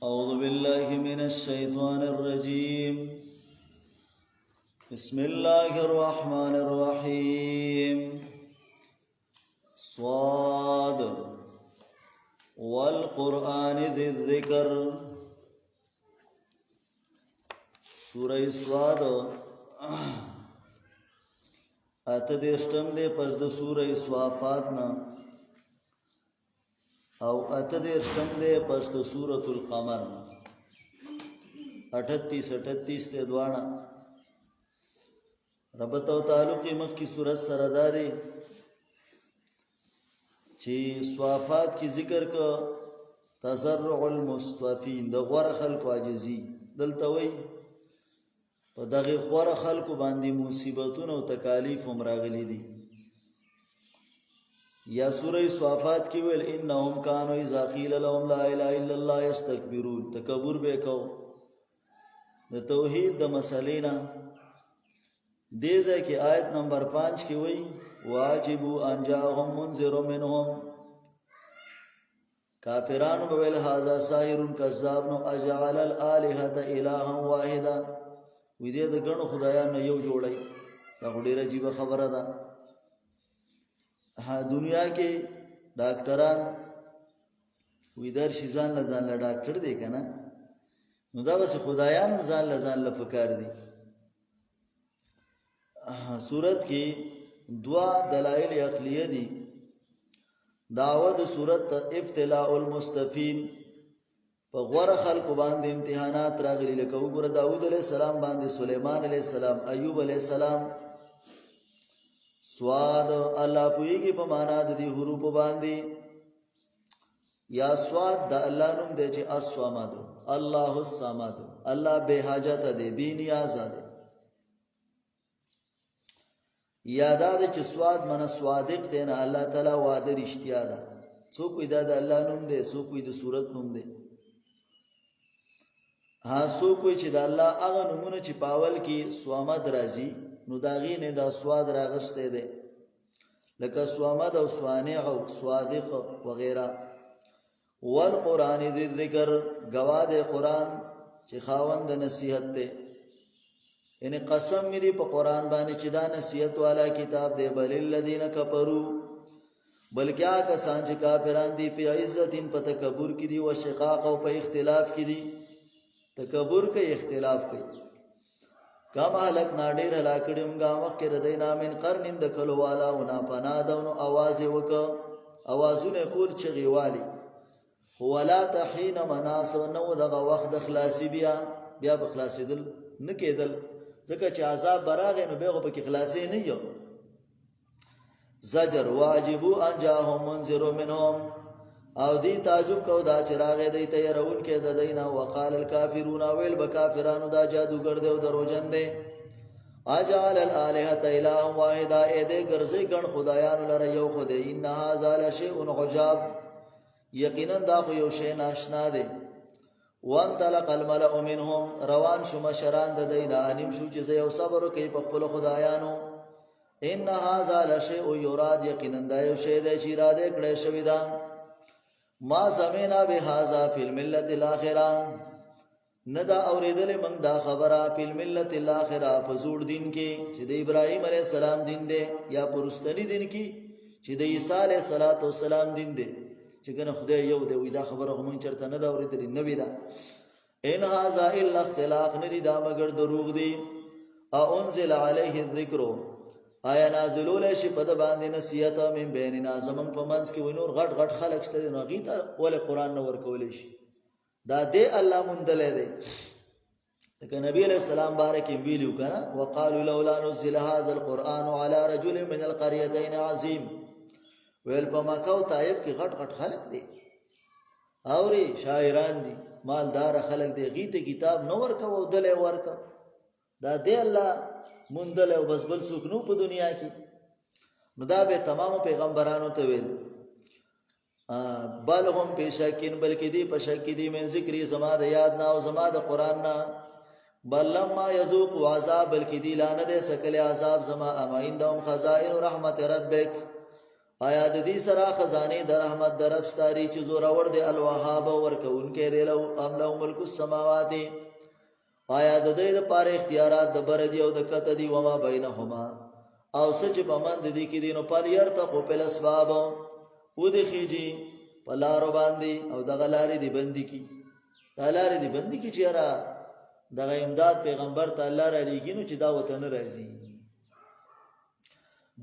أعوذ بالله من الشيطان الرجيم. بسم الله الرحمن الرحيم. صاد والقرآن ذي الذكر. سورة صاد اتدیشتم دے پس د سورة صافات نا او اتدیشتم دے پس د سورة القمر 38 تے دوانا ربط و تعلقی مخ کی سورت سرداری چی صافات کی ذکر کا تزرع المصطفین د غور خلق عاجزی دلتوی په دغه غور خلق باندې مصیبتونه او تکالیف هم راغلي دي. یا سوره صافات کې ویل انهم كانوا اذا قيل لهم لا اله الا الله يستكبرون. تکبر به کو د توحید د مسلې نه دې ځای کې آیت نمبر 5 کې وایي واجبوا ان جاءهم منذر منهم. کافرانو ویل هذا ساحر كذاب نو اجعل الالهه الها واحده. وې دې د ګڼو خدایانو یو جوړی. دا ډیره عجیب خبره ده. دنیا کې ډاکټران وې در شي ځان له ډاکټر دی کنه، نو دا بس خدایان ځان له فکر دي. صورت کې دوا دلائل عقلیه دي. دعوت صورت ابتلاء المستفین په غوړه خلق باندې امتحانات راغلي. لکه وګوره داوود علیه السلام باندې، سليمان علیه السلام، ایوب علیه السلام. سواد الله پویږي په معنا د دې حروف باندې. یا سواد د الله نوم دی چې الصمد، الله الصمد، الله به حاجت دی، بے نیاز دی. یادا د چې سواد من صادق دی نه، الله تعالی وعده رښتیا ده. څوک دا د الله نوم دی، څوک د صورت نوم دی. سو کوئی چې د الله هغه نومونه چې پاول کې سوامد راځي نو داغې نه دا سواد راغسته دی، لکه سوامد او سوانع او صادق وغیرہ. والقرآن ذی ذکر، گواه د قرآن چې خاوند د نصیحت دی. یعنی قسم میری په قرآن باندې چې دا نصیحت والا کتاب دی. بل الذین کفروا، بلکې هغه کسان چې کافران دي په عزتین په تکبر کې دي، او شقاق او په اختلاف کې دي. تکبر کوي، اختلاف کوي. کما هلک ناډیر هلاکړم گا وخت کې ردی نامن قرن د کلو والا او نا پنا دونو आवाज وک، आवाजونه کول چغي والی. ولا تحين مناس نو دغه وخت د خلاصي بیا بخلاصیدل نه کېدل، ځکه چې عذاب براغې نو بیا په کې خلاصي نه یو. زجر واجبو ان جاءهم منذر منهم، او دی تعجب کو دا چراغ دی ته يرون کې د دینا. وقال الكافرون ويل بکافرانو دا جادوګر دی او دروژن دی. اجعل الالهه اله واحده، اې دې ګرځي ګڼ خدایانو لره یو خدای. ان هذا لشيء عجاب، یقینا دا خو یو شی ناشنا دی. وانطلق الملأ منهم، روان شو مشران د دینا انیم شو چې یو صبر کوي په خپل خدایانو. ان هذا لشيء يراد، یقینا دا یو شی دی چې را دې کړی شوی دا. ما سمعنا بهذا فی الملت الاخره، ندا اوریدل من دا خبره فی الملت الاخره په زوړ دین کې چې د ابراهیم علیه السلام دین دی، یا پرستنی دین کې چې د عیسی علیه السلام دین دی، چې کنه خدای یو دی. وې دا خبره هم چرته نه دا اوریدل نه وی دا. ان هذا الا اختلاق، ندی دا مگر دروغ دی. انزل علیه الذکر، آیا نازلول شي په د باندې نصیحت من بیننا، زمون په منځ کې ونور غټ غټ خلک شته نو غیته ول قرآن نو ورکول شي. دا دې الله مندل دی. لکه نبی علیہ السلام بارک ویلو کنه وقالوا لولا نزل هذا القرآن على رجل من القريتين عظيم. ویل په مکه او طائف کې غټ غټ خلک دي، اوري شاعران دي، مالدار خلک دي، غیته کتاب نو ورکو او دلې ورکو. دا دې الله مندل او بس بل څوک نو په دنیا کې. نو دا به تمام پیغمبرانو ته ویل. بل هم پیشکین، بلکې دی په شک دی من ذکری، زما د یاد نه او زما د قرآن نه. بل لما یذوق عذاب، بلکې دی لانه دې سکل عذاب زما. اما عندهم خزائن رحمت ربک، آیا د دې سره خزانه د رحمت در افستاری چې زور اور دی الوهاب ورکوونکې دی له املا ملک السماوات آیا د دې لپاره اختیارات د بر دی او د کته دی و ما بینهما او سچ په من د دې کې دینو پال يرتقو په اسباب و د خيجي په لارو باندې او د غلاري دی بندي کی لاري دی بندي کی چیرې دغه امداد پیغمبر تعالی را لګینو چې دا وطن راځي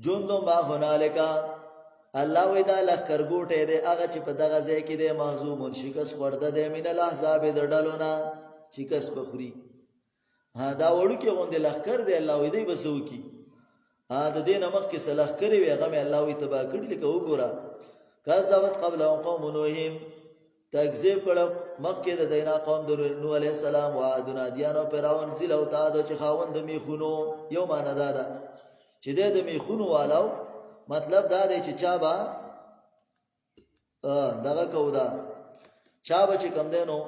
جوندو ما هنالکا الله وی دا لخر ګوټه دی هغه چې په دغه ځای کې دی محزوم شکست ورده دی مين الاحزاب د ډلونه شکست بخوري ها دا وړو کې غوند لخر دی الله وی دی بسو کی ها د دې نمخ کې سلخ کړی وی هغه الله وی تبا کړی لکه وګوره کذبت قبل قوم نوح تکذیب کړه مخکې د دینا قوم د نوح علی السلام او عادنا دیانو پیراون ذل او تعاد چې خاوند میخونو یو معنا دا ده چې د میخونو والو مطلب دا دی چې چا با دغه کودا چا به چې کم دینو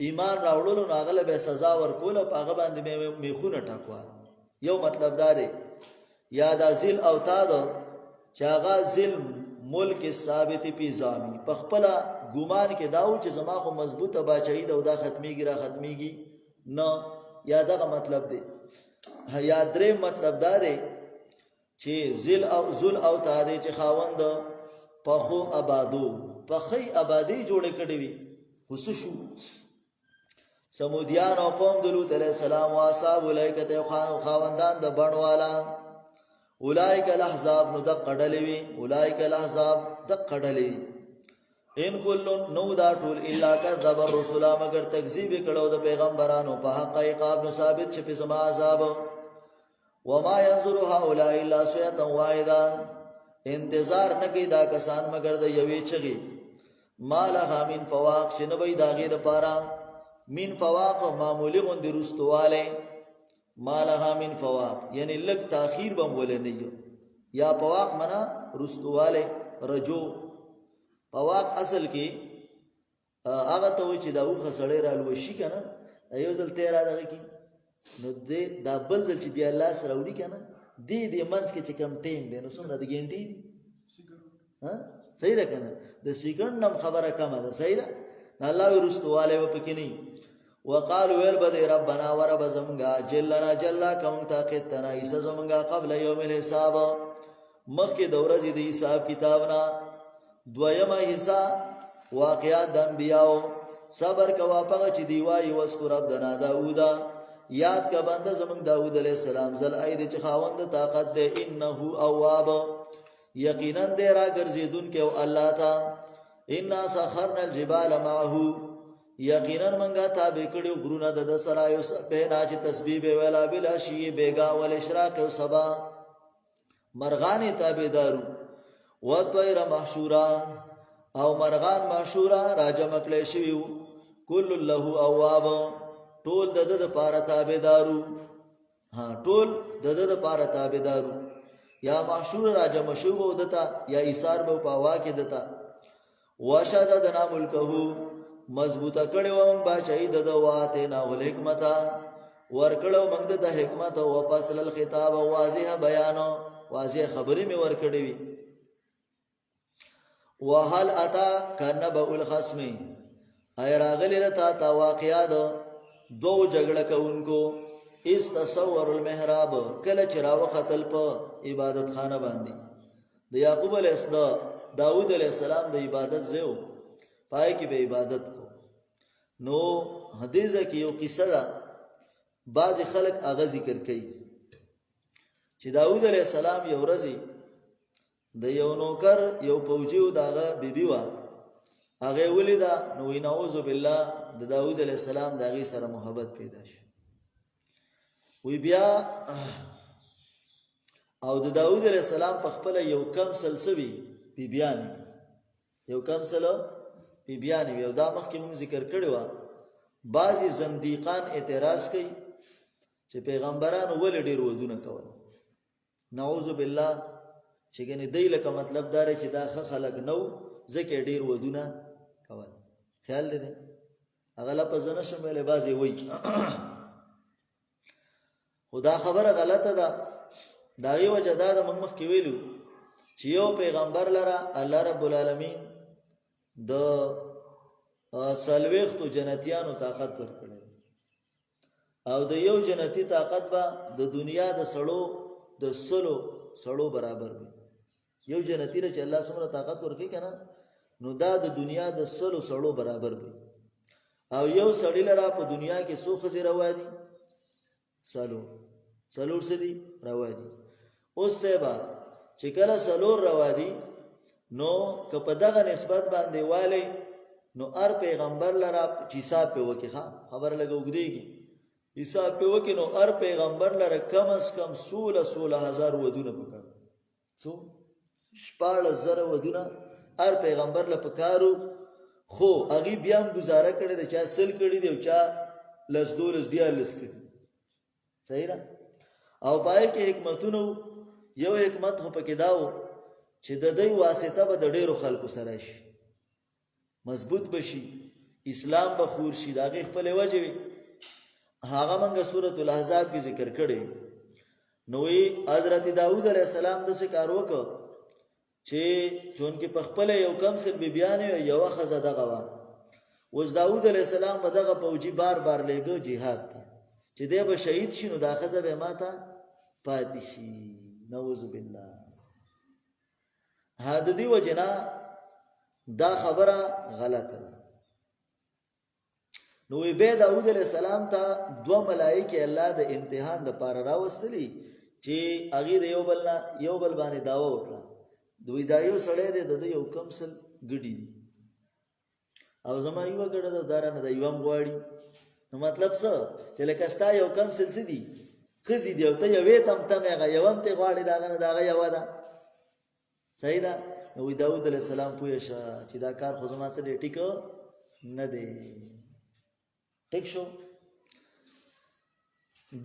ایمان راوړلو ناغله به سزا ورکول په هغه باندې میخونه ټاکوا یو مطلب دا دی یا دا ذل او تعاد چې هغه ذل ملک ثابت پی زامی پخپلا ګومان کې داو چې زما خو مضبوطه باچای دا ختميږي را ختميږي نه یا دغه مطلب دی یا درې مطلب دا دی چې ذل او تعالی چې خاوند په خو آبادو په خی آبادی جوړه کړې وي خصوصو سمودیان او قوم د لوط علیہ السلام او اصحاب الیکته خاوندان د بڼوالا اولائک الاحزاب نو د قډلوي اولائک الاحزاب د قډلوي ان کل نو دا ټول الا کذب الرسل مگر تکذیب کړو د پیغمبرانو په حق عقاب نو ثابت چې په زما عذاب وما ينظر هؤلاء الا صيحه واحده انتظار نکي دا کسان مگر د یوې چغي مالها من فواق شنوي داغه د پارا من فواق معمولی غوندي رستواله مالها من فواق یعنی لګ تاخير بم ولنه یا فواق منا رستواله رجو فواق اصل کې هغه ته و چې دا وخه سړی را لوشي کنه ایو ځل تیر راغی کی نو دې دا بل ځل چې بیا الله سره وړي کنه دې منځ کې چې کم ټیم دی نو څومره د ګنټې دي ها صحیح ده کنه د سیکنډ نم خبره کمه ده صحیح ده الله ورستواله و پکې نه وقالوا ول بد ربنا ورب زمغا جلنا جلا کوم طاقت تنا ایسه زمغا قبل یوم الحساب مخکې د ورځې د حساب کتابنا دویمه حصہ واقعات د انبیاء صبر کوا پغه چې دی وای وذکر عبدنا داوود یاد کا بنده زمون داوود علیہ السلام زل اید چې خاوند طاقت ده انه اواب یقینا دې را ګرځیدون کې او الله تا ان سخرنا الجبال معه یقینا منګه تابع کړو غرونه د سرایو په ناج تسبیح ویلا بلا شی بیگا ول اشراق او صبا مرغان تابعدارو وطير محشورا او مرغان محشورا راجم کله شیو کل له اواب ټول د پاره تابعدارو ها ټول د پاره تابعدارو یا محشور راجم شو ودتا یا ایثار بو پاوا کې دتا واشددنا ملکه مضبوطه کړو موږ بچای د واته نه ول حکمت ور کړو موږ د حکمت او فصل الخطاب واضح بیان واضح خبرې می ور کړې وی وهل اتا کنبا الخصم ای راغلی رتا تا واقعات دو جګړه کوونکو اس تصور المحراب کله چراو خطل په عبادت خانه باندې د یعقوب علیہ السلام داوود علیہ السلام د عبادت زو پای کې به عبادت کو نو حدیث کې یو قصه ده بعض خلک اغه ذکر کوي چې داوود علیہ السلام یو ورځ د یو نوکر یو پوجیو داغه بیبي وا هغه ولیدا نو نعوذ بالله د داوود علیہ السلام داغه سره محبت پیدا شو وی بیا او د داوود علیہ السلام په خپل یو کم سلسوي بیبيان یو کم سلو بیبيان یو دا مخکې موږ ذکر کړو بعضی زنديقان اعتراض کوي چې پیغمبرانو ول ډیر ودونه کول نعوذ بالله چې ګنې دی لکه مطلب دار چې دا خلک نو ځکه ډیر ودونه کول خیال لري هغه لا پزنه شمله بازي وای خدا خبره غلطه ده دا یو وجدار موږ مخ کې ویلو چې یو پیغمبر لره الله رب العالمین د سلويختو جنتیانو طاقت ورکړي او د یو جنتی طاقت به د دنیا د سړو برابر وي. یو جنتی له چې الله څومره طاقت ورکړي کنه نو دا د دنیا د سړو برابر وي. او یو سړی لره په دنیا کې څو خزي روا دي؟ سلور سدي روا دي. اوس سبا چې کله سلور روا دي نو که په دغه نسبت باندې والي نو هر پیغمبر لره چې حساب په وکي خبر لګوګديږي حساب په وکي نو هر پیغمبر لره کم از کم 16,000 ودونه پکار څو 14,000 ودونه هر پیغمبر له پکارو. خو هغه بیا هم گزاره کړی د چا سل کړی دی او چا لس دولس دیالس کړی. صحیح را او پای کې حکمتونه یو حکمت خو پکې داو چې د دوی واسطه به د ډیرو خلکو سره شي مضبوط بشي اسلام به خور شي داغه خپل وجه وي. هغه منګه سورۃ الاحزاب کې ذکر کړي نوې حضرت داوود علیه السلام د څه کار وکړ چې چون کې په خپل یو کم سل بیان یو خزه دغه وا اوس داوود علیه السلام به دغه فوجي بار لګو jihad ته چې دی به شهید شي نو دا خزه به ماته پاتې شي. نعوذ بالله. هدا دی وجنا دا خبره غلطه ده. نو به داوود علیه السلام ته دوه ملائکه الله د امتحان د پاره راوستلی چې هغه د یو بل باندې داوا وکړه. دوی دا یو سړی دی د یو کمسل ګډي او زما یو ګډه د دارانه د یوم غواړي. نو مطلب څه چې لکه ستا یو کمسل څه دی خزي دی او ته یو تم هغه یوم ته غواړي داغه یو ده. صحیح ده. نو داوود علیه السلام پوه شه چې دا کار خو زما سره ټیک نه دی. ټیک شو.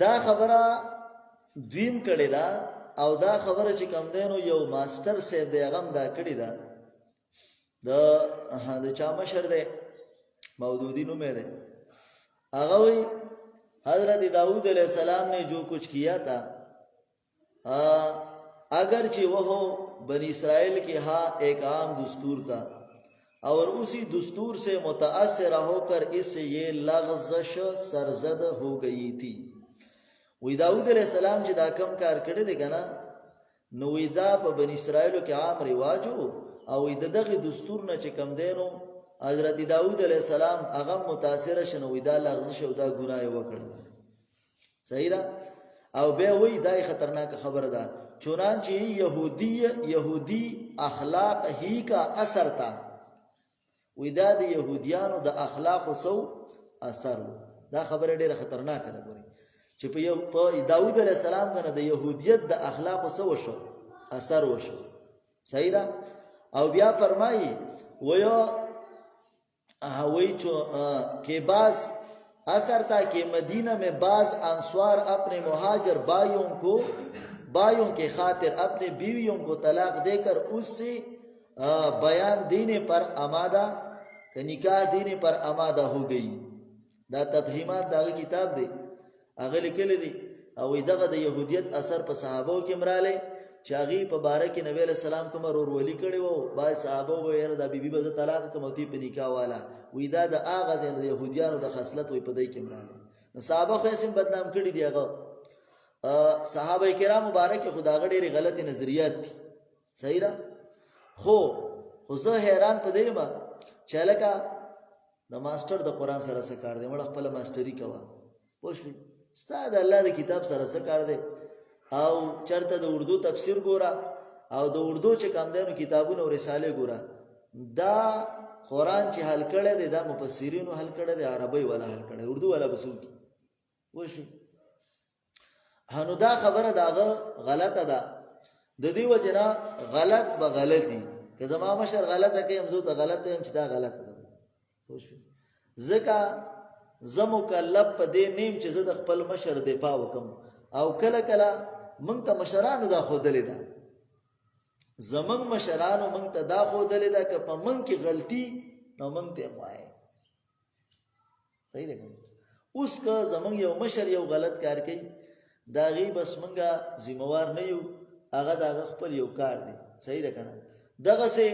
دا خبره دویم کړي دا او دا خبره چې کوم دینو یو ماستر سیف دی هغه دا کړي دا د چا مشر دی مودودی نو مې ده. هغه وی حضرت داؤد علیہ السلام نے جو کچھ کیا تھا اگرچہ وہ بنی اسرائیل کے ہاں ایک عام دستور تھا اور اسی دستور سے متاثر ہو کر اس سے یہ لغزش سرزد ہو گئی تھی. وی داؤد علیہ السلام چې دا کم کار کړی دی کنه نو وی دا په بنی اسرائیلو کې عام رواجو او دغه دستور نه چې کم دینو حضرت داؤد علیہ السلام هغه متاثر شنو وی دا لغزش او دا ګناه وکړل. صحیح را او به وی دا خطرناک خبره ده. چنانچہ یہودی اخلاق ہی کا اثر تھا. وی دا د یهودیانو د اخلاق سو اثر. دا خبره ډیره خطرناکه ده ګوري چې په داوود علیه السلام کنه د یهودیت د اخلاق سو وشو اثر وشو. صحیح ده. او بیا فرمایي وہی کہ بعض اثر تھا کہ مدینہ میں بعض انصار اپنے مہاجر بھائیوں کے خاطر اپنے بیویوں کو طلاق دے کر اس سے بیان دینے پر آمادہ نکاح دینے پر آمادہ ہو گئی. دا تفہیمات دا کتاب دے هغه لیکلی دي او دغه د يهودیت اثر په صحابو کې مراله چې هغه په باره کې نبی له سلام کوم ورولي کړي وو. با صحابه ویل دا بیبي به طلاق کومتي په نکاح والا وې دا د اغاز د يهوديانو د خصلت وي په دای کې مراله. نو صحابه خو یې بدنام کړي دي. هغه صحابه کرام مبارک خدا غړي غلطي نظریات دي. صحیح را خو زه حیران پدې ما چې لکه د ماستر د قران سره څه کار دی. مړ خپل ماستری کوا پوښتنه استاد الله د کتاب سره څه کار دی او چرته د اردو تفسیر ګورا او د اردو چې کم دینو کتابونو او رساله ګورا. دا قران چې حل کړي دی دا مفسرینو حل کړي دی عربی ولا حل کړي اردو ولا بسوکی وښه. هنو دا خبره داغه غلطه ده. د دې وجنه غلط به غلطي که زما مشر غلطه کوي هم زه ته غلطه هم چې دا غلطه ده وښه. ځکه زه مکلف په دې نیم چې زه د خپل مشر دفاع وکم او کله کله موږ ته مشرانو دا خودلې ده زمنګ مشرانو موږ ته دا خودلې ده که په موږ کې غلطي نو موږ ته وایي. صحیح ده. اوس که زمنګ یو مشر یو غلط کار کوي دا غي بس موږ ذمہوار نه یو. هغه دا خپل یو کار دی صحیح ده کنه دغه سه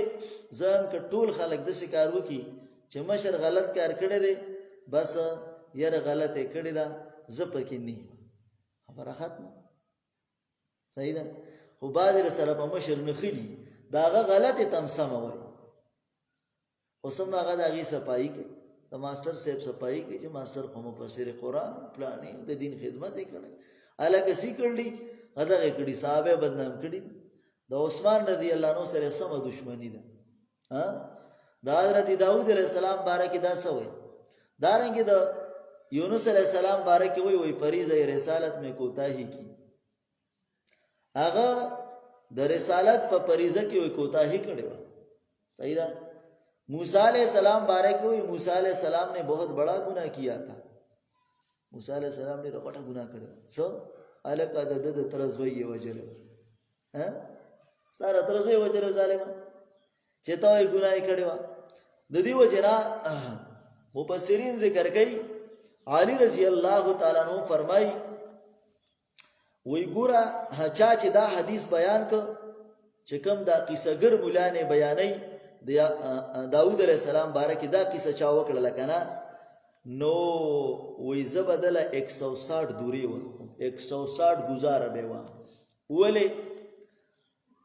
ځان ک ټول خلک د کار وکي چې مشر غلط کار کړی دی بس یره غلط کړی دا زپ کې نه خبره ختمه صحیح ده خو بعد سره په مشر نه خلی داغه غلط تم سم وای اوسم هغه دغه صفائی کې د ماستر صاحب صفائی کې چې ماستر خو مفسر قرآن پلانې د دین خدمت کړي الګ سی کړلی هغه کړي صحابه بدنام کړي د عثمان رضی الله عنه سره سم دښمنی ده ها د حضرت داوود علیہ السلام بارک دا سوې دارنګه د یونس علیہ السلام بارک وی فریضه رسالت میں کوتاہی کی هغه د رسالت په فریضه کې وی کوتاہی کړي صحیح ده موسی علیہ السلام بارک وی موسی علیہ السلام نے بہت بڑا گناہ کیا تھا موسی علیہ السلام نے بڑا گناہ کړو سو الک د ترزوی وجل ها ستاره ترزوی وجل ظالم چې تا یې ګناه کړو د دې وجنا مفسرین ذکر کوي علی رضی الله تعالی عنہ فرمای وی ګورا چا چې دا حدیث بیان ک چې کوم دا قصه ګر مولا نه بیانای داود علیہ السلام بارک دا قصه چا وکړه کنه نو وی زبدل 160 دوری و 160 گزاره بیوا ولی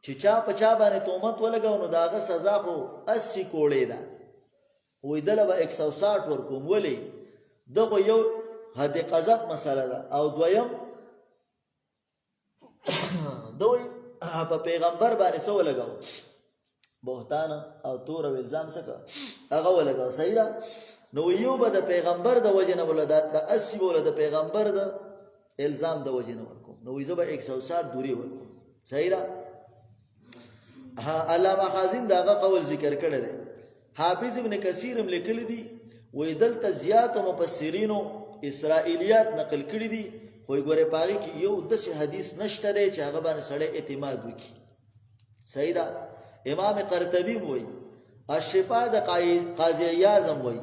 چې چا پچا باندې تومت ولګاو نو داغه سزا خو 80 کوړې ده وی دله به 160 ورکوم ولی دغه یو حد قذف مسله ده او دویم دوی په پیغمبر باندې سو لګاو بهتان او تور او الزام سکه هغه ولګاو صحیح ده نو یو به د پیغمبر د وجنه ولادت د 80 ول د پیغمبر د الزام د وجنه ورکو نو یزه به 160 دوری ورکو صحیح ده علامه خازن داغه قول ذکر کړی دی حافظ ابن کثیر هم لیکلی دی وې دلته زیات مفسرینو اسرائیلیات نقل کړی دي خو ګوره پاږي کې یو د حدیث نشته دی چې هغه باندې سړی اعتماد وکړي صحیح ده امام قرطبی وایي الشفاء د قاضی اعظم وایي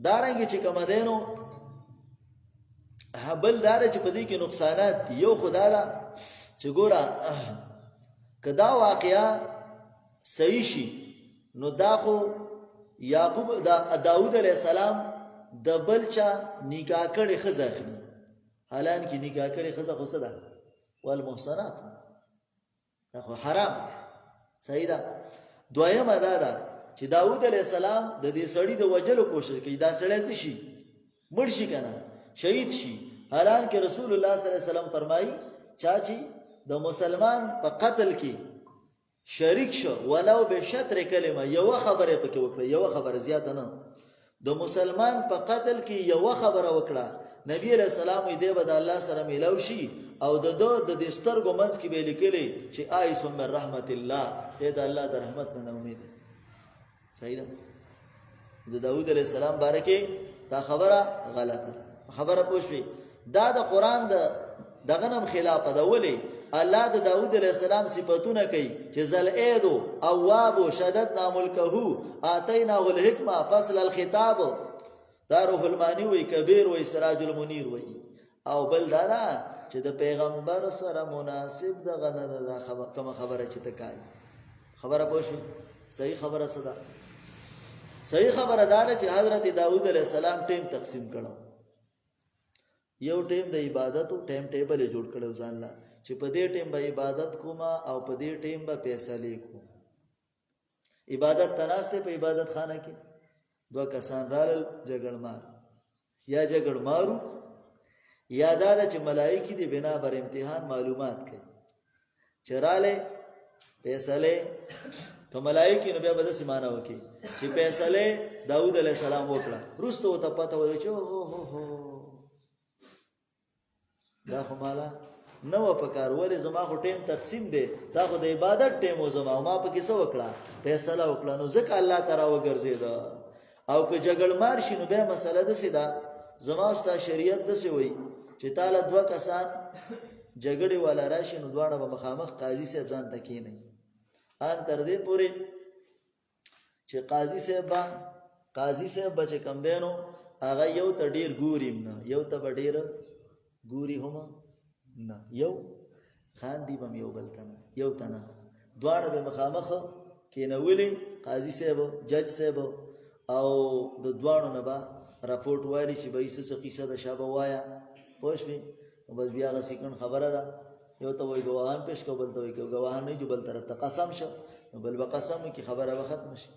دارنګه چې کوم دینو بل دار چې پدې کې نقصانات دي یو خداله چې ګوره کدا واقعیا صحیح شي نو دا خو یعقوب داود علیہ السلام د بلچا نکاح کړي خزه اخلي حالان کې نکاح کړي خزه خو صدا والمحصنات دا خو حرام صحیح ده دویمه دا ده چې داود علیہ السلام د دې سړی د وجلو کوشش کوي دا سړی څه شي مړ شي کنه شهید شي حالان کې رسول الله صلی الله علیه وسلم فرمایي چاچی د مسلمان په قتل کې شریک شو ولو به شطر کلمه یو خبره پکې وکړه یو خبره زیاته نه د مسلمان په قتل کې یو خبره وکړه نبی علیہ السلام دې به د الله سره ملاو شي او د دستر ګمنس کې به لیکلي چې آیسم من رحمت الله دې د الله د رحمت نه امید صحیح ده د داوود علیہ السلام بارکه دا خبره غلطه خبره پوښوي دا د قران دغه نم خلاف ده ولی الله د داوود علیہ السلام صفاتونه کوي چې ذل ایدو اواب شددنا ملکه اتیناه الحکمه فصل الخطاب دا روح المانی وی کبیر وی سراج المنیر وی او بل دارا چې د پیغمبر سره مناسب دغه نه ده کوم خبره چې تکای خبره پوښوي صحیح خبره صدا صحیح خبره دا چې حضرت داوود علیہ السلام ټیم تقسیم کړو یو ټیم د عبادت او ټیم ټیبل جوړ کړو ځان لا چې په دې ټیم به عبادت کوما او په دې ټیم به فیصله کوم عبادت تناسته په عبادت خانه کې دوه کسان رال جګړمار یا جګړمارو یا دا چې ملائکه دي بنا بر امتحان معلومات کوي چراله فیصله کوم ملائکه نو بیا به سیمانه وکي چې فیصله داوود علیہ السلام وکړه روستو ته پته وای چې هو دا خو مالا نو په کار ولې زما خو ټیم تقسیم دی دا خو د عبادت ټیم و زما ما په کې څه وکړه فیصله وکړه نو ځکه الله تعالی وګرځیدا او که جګړمار شي نو به مسله ده سیدا زما ستا شریعت ده سی وای چې تعالی دوه کسان جګړې والا راشي نو دواړه به مخامخ قاضي صاحب ځان تکې نه ان تر دې پورې چې قاضي صاحب بچ کم دینو هغه یو ته ډیر ګوریم نه یو ته ډیر ګوري هم نه یو خان دی بم یو بلتن یو تنه دواړه به مخامخ کېنولي، قاضي صاحب جج صاحب، او د دواړو نه به راپورټ وایي چې به یې څه قیصه ده شابه وایه، پوه شوې. بس بیا هغه سیکنډ خبره ده، یو ته وایي ګواهان پیش کړه، بل ته وایي که ګواهان نه جو بل طرف ته قسم شه، نو بل به قسم وکړي، خبره به ختم شي.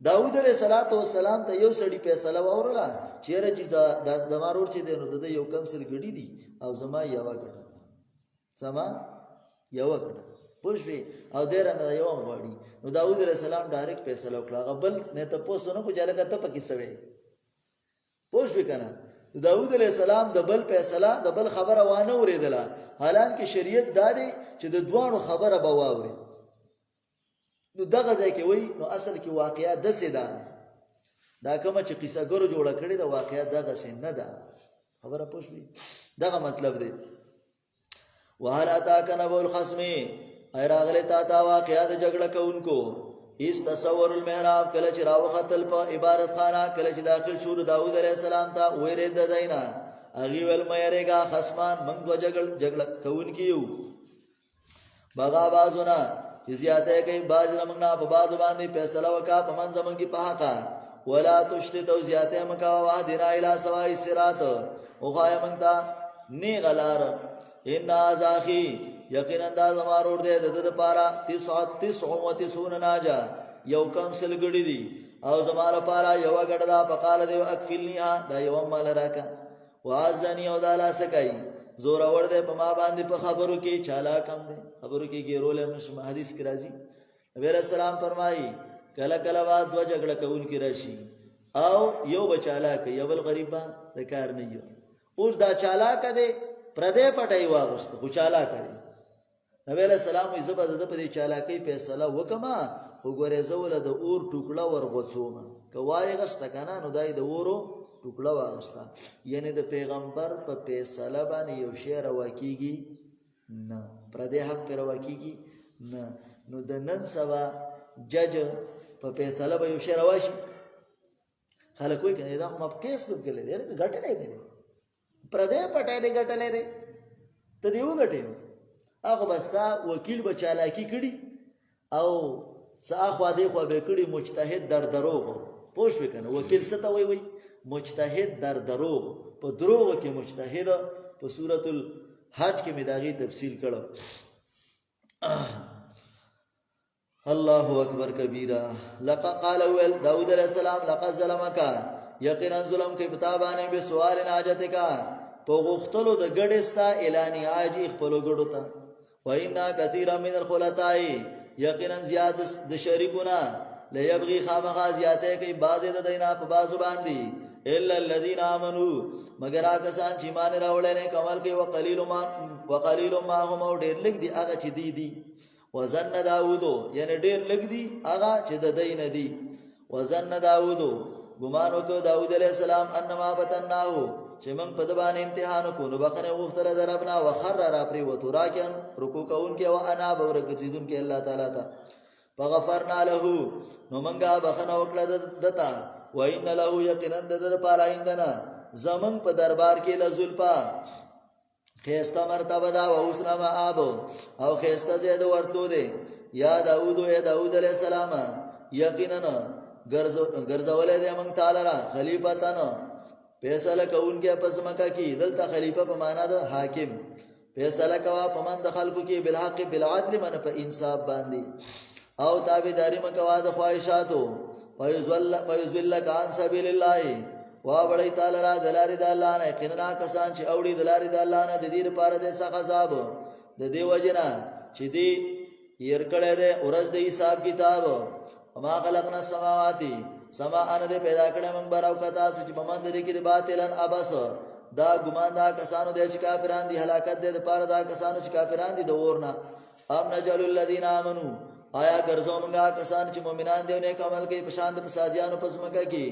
داود علیه السلام ته یو سړي فیصله واورله چېرې چې زما ورور چې دی نو د ده یو کم سل ګډي دي او زما یوه ګټه ده، زما یوه ګټه ده، پوه شوې، او دی رانه یو هم غواړي. نو داود علیه السلام ډایرکټ فیصله وکړه، هغه بل نه تپوس ونه کړو چې هلکه ته پکې څه وې، پوه شوې که نه. داود علیه السلام د بل فیصله د بل خبره وانه اورېدله، حالانکه شریعت دا دی چې د دواړو خبره به واوري. نو دغه ځای کې وایي نو اصل کې واقعه داسې ده، دا کومه چې قصه ګرو جوړه کړې ده واقعه دغسې نه ده، خبره پوه شوې، دغه مطلب دی. وهل اتاک نبأ الخصم، ای راغلی تا ته واقعه د جګړه کوونکو. ایس تصور المحراب، کله چې راوختل په عبادت خانه، کله چې داخل شو داود علیه السلام ته ویرېد د دی نه، هغې ویل مه یېرېږه خصمان، موږ دوه جګړه کوونکي یو. بغا بازونه چې زیاتی کوي بعض زموږ نه په بعضو باندې، فیصله وکړه په منځ زموږ کې په حقه. ولا تشتت، او زیاتی مه کوه، واهدنا الی سواء الصراط، وښایه موږ ته نیغه لار. ان هذا اخي، یقینا دا زما ورور دی، د ده دپاره 99 ناجه، یو کم سل ګړي دي، او زما لپاره یوه ګډه ده. فقال دی اکفلنیها، دا یوه ماله راکه. وعزني، او دا لاسه کوي، زورور دی په ما باندې، په خبرو کې چالاک هم دی، خبرو کې ګیرولی هم نشم. حدیث کې راځي نبی علیه السلام فرمایي کله کله به دوه جګړه کوونکي راشي او یو به چالاک یو بل غریب به د کار نه یو. اوس دا چالاک دی پردی پټی واغوسته، خو چالاک دی. نبی علیه السلام وایي زه به د ده په دې چالاکۍ فیصله وکړمه، خو ګورې زه وله د اور ټوکړه ورغوڅومه، که وایغسته که نه نو دا یې د اورو ټوکړه واغسته. یعنې د پیغمبر په فیصله باندې یو شی روا کېږي نه، پردی حق پرې روا کېږي نه. نو د نن سبا جج په فیصله به یو شی روا شي، خلک وایي که نه دا خو ما په کیس لوبکلی دی، ګټلی دی، پردی پټی دی ګټلی دی، ته دې وګټې نو هغه به ستا وکیل به چالاکي کړي او څه اخوا دېخوا به یې کړي، مجتهد در دروغ، پوه شوې که نه. وکیل څه ته وایي؟ مجتهد در دروغ، په دروغو کې مجتهد. په سورة الحج کې مې د هغې تفصیل کړه. الله اکبر کبیره. لقد قال ویل داود علیه السلام لقد ظلمک، یقینا ظلم کوي په تا باندې، بسؤال حاجتک، په غوښتلو د ګډې ستا اعلاني حاجې خپلو ګډو ته. وان کثیرا من الخلطاء، یقینا زیات د شریکونه، لیبغي خامخا زیاتی کوي بعضې د دی نه په بعضو باندې، الا الذین آمنوا، مگر هغه کسان چې ایمان راوړی نیک عمل کوي، وقلیل ما هم، او ډېر لږ دي هغه چې دی دي. وظن داودو، یعنی ډېر لږ دي هغه چې د دی نه دي. وظن داودو، ګمان وکړو داود علیه السلام، انما فتناه، چې موږ په ده باندې امتحان وکړو، نو بخښنه یې غوښتله د رب نه. وخر راپرېوتو راکعن، رکوع کوونکی، واناب، او راګرځېدونکی الله تعالی ته. فغفرنا له، نو موږ بخښنه وکړه ده ته. وان له، یقینا د ده لپاره عندنا زموږ په دربار کې لزلفا، ښایسته مرتبه ده، و حسن مآب، او ښایسته ځای د ورتلو دی. یا داودو، یا داود علیه السلام، یقینا ګرځولی دی موږ تعالی را خلیفتن، فیصله کوونکی په ځمکه کې. دلته خلیفه په معنا د حاکم، فیصله کوه په من د خلکو کې، بالحق بالعدل، من په انصاف باندې، او تابعداري مه کوه د خواهشاتو. فیضلک عن سبیل الله، وابړی تعالی را د لارې د الله نه. یقینا کسان چې اوړي د لارې د الله نه، د دې لپاره دی سخت عذاب، د دې وجې نه چې دی هېر کړی دی ورځ د حساب کتاب. وما خلقنا السماوات، سما ان دې پیدا کړی موږ بر او کتا، چې په منځ کې د باطلن ابس، دا ګمان دا کسانو دی چې کافران دي، هلاکت دی د پاره دا کسانو چې کافران دي د اور نه. ام نجعل الذین آمنوا، آیا ګرځو موږ کسان چې مؤمنان دي او نیک عمل کوي په شان د فسادیانو په ځمکه کې؟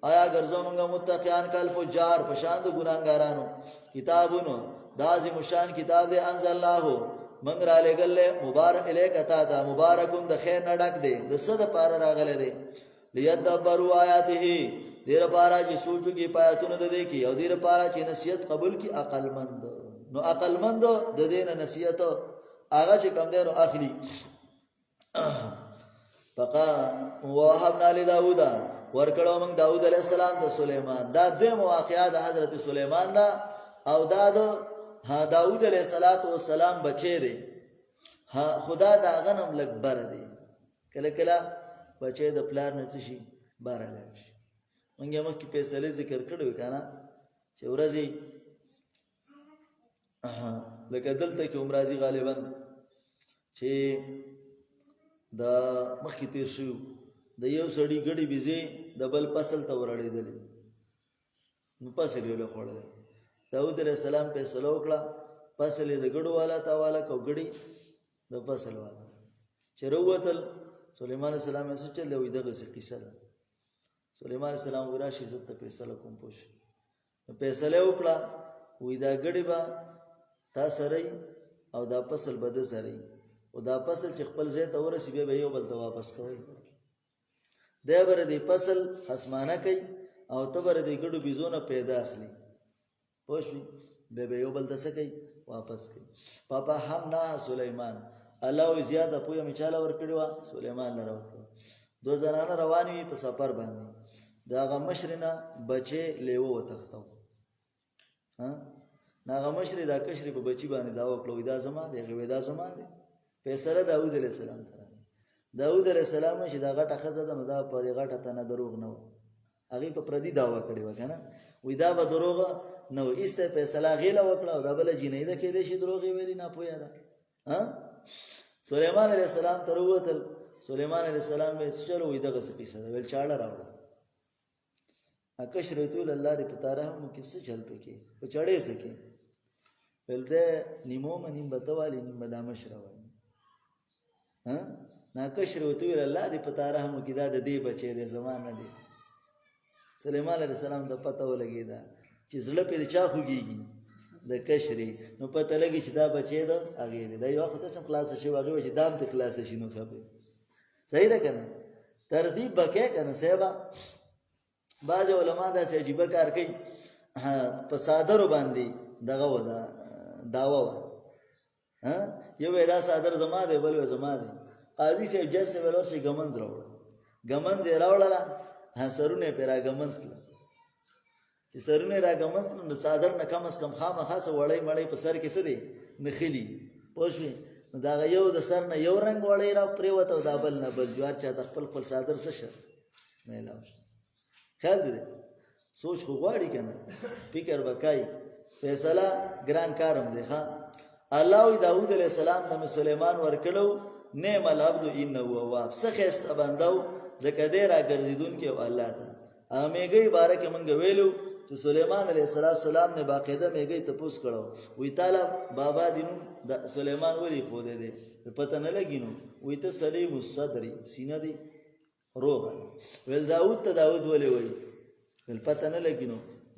آیا ګرځو موږ متقیان کل فجار په شان د ګناهګارانو؟ کتابونو، دا عظیم شان کتاب دی، انزل الله، موږ را لېږلی، مبارک الیک تا ته، مبارکم د خیر نه ډک دی. د څه دپاره راغلی دی؟ لیدبروا آیاته، دې لپاره چې سوچ وکړي په آیاتونو د دې کې، او دې لپاره چې نصیحت قبول کړي عقلمند. نو عقلمند د دې نه نصیحت هغه چې کوم دی نو اخلي. فقا ووهبنا لداود ورکړو موږ داود علیه السلام ته سليمان. دا دویم واقعا د حضرت سليمان دا او دا د داود علیه السلام بچی دی. خدا دا غنم لګ بر دی، کله کله بچی د پلار نه څه شي بار لاړ شي. موږ یې مخکې فیصلې ذکر کړو کنه چې ورځي لکه دلته کې عمرازي غالبا چې د مخکې تیر شو د یو سړي ګډي بيزي د بل فصل ته ورړېدل، نو فصل یې له خوړل. داود علیه السلام فیصله وکړه فصل یې د ګډو والا تا والا کو ګډي د فصل والا چې وروتل. سليمان علیه السلام یې سچل وي دغه څه قصه ده. سليمان علیه السلام وراشي زته فیصله کوم پوښ فیصله وکړه وې دا ګډي با تا سره او دا فصل بده سره او دا فصل چې خپل ځای ته ورسي به یو بل ته واپس کوي. دا بر دې فصل اسمانه کوي او ته بر دې ګډو بيزونه پیدا اخلي پوښي به یو بل ته سکي واپس کوي. پاپا هم نه سليمان الله زیاده پوهه میچاله ور کړی و سليمان نه راوړو. دو زنانه رواني په سفر باندې دا غمشرنا بچي لیوه وتختو. ناغه مشر دا کشر په بچی باندې دا وکړو دا زما دی غوې دا زما دی. فیصله داود علیه السلام ته. داود علیه السلام چې دا غټه خزه ده نو دا پر غټه ته نه دروغ نه و، هغه په پردي داوا کړی و کنه وې دا به دروغ نه و. ایسته فیصله غیله وکړه او دا بل جنیده کې دې شي دروغ ویلی نه پویا ده. سليمان علیه السلام تر وته سليمان علیه السلام یې چلو وې دغه څه قصه ده ویل چاړه راوړه اکشر رسول الله دې پتا راهم کې څه چل پکې په چړې سکے ول دې نیمو منیم بتوالی نیم بدامش راوړ نا کشر رسول الله دې پتا راهم کې دا د دې بچي دې زمانه دې. سليمان علیه السلام د پته ولګی دا چې زړه په چا خوږيږي د کشري نو پته لګی چې دا بچي دا هغه دې دا یو وخت سم کلاس شي واغې چې دام ته کلاس شي نو خبره صحیح ده کنه ترتیب بکې کنه سیبا. بعض علما دا سې عجیب کار کوي په صادر باندې دغه ودا داوا یو دا صادر زما دی بل زما دی. قاضي سې جسه ولو سي ګمنز راوړ ګمنز یې راوړلا سرونه پیرا ګمنز کړه چې سرونه را ګمنز نو صادر نه کم اس کم خامخا سه وړې مړې په سر کې څه دی نخلی پوښې دا یو د سر نه یو رنگ وړې را پریوته او دا بل نه بل جوار چا د خپل خپل صادر څه شه نه لاوش خیال دې سوچ خو غواړي کنه فکر وکای فیصله ګران کارم دی. ها الله داود علیہ السلام د سليمان ورکړو نعم العبد انه هو سخست بندو زکه دې را ګرځیدون کې الله ته امیګي بارک منګ ویلو چې سليمان علیہ السلام نے باقاعده میګي تپوس کړو وی تعالی بابا دینو د سليمان وری خو دې پته نه لګینو وی ته سلیم الصدر سینه دی روح ول داود ته داود ولې وی ول پته نه لګینو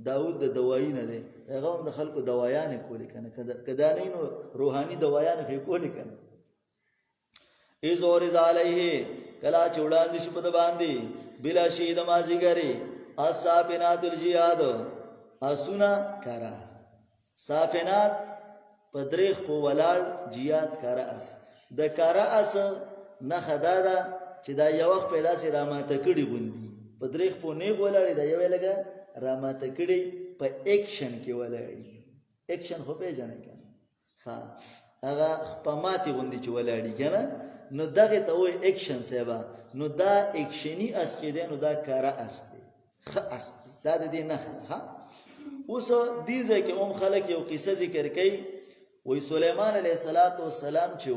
داود د دوايي نه دی هغه د خلکو دوايان کولی کنه کدا نه نو روحاني دوايان خې کولی کنه. ایز اورز علیه کلا چوڑان دي شپد باندې بلا شهید مازیګری اصافنات الجهاد اسونا کرا صافنات پدریخ په ولال جهاد کرا اس د کرا اس نه خدادا چې دا یو وخت پیدا سي راماته کړي بوندي پدریخ په نه ولالي دا یو لګه راماته کړي په اکشن کې ولالي اکشن خو په ځانه کنه ها هغه په ماتي بوندي چې ولالي کنه نو دغه ته وای اکشن سبا نو دا اکشنی اس کې دی نو دا کارا اس دی خ اس دا د دې نه ها. اوس دې ځکه خلک یو قصه ذکر کوي وای سليمان علیه السلام چې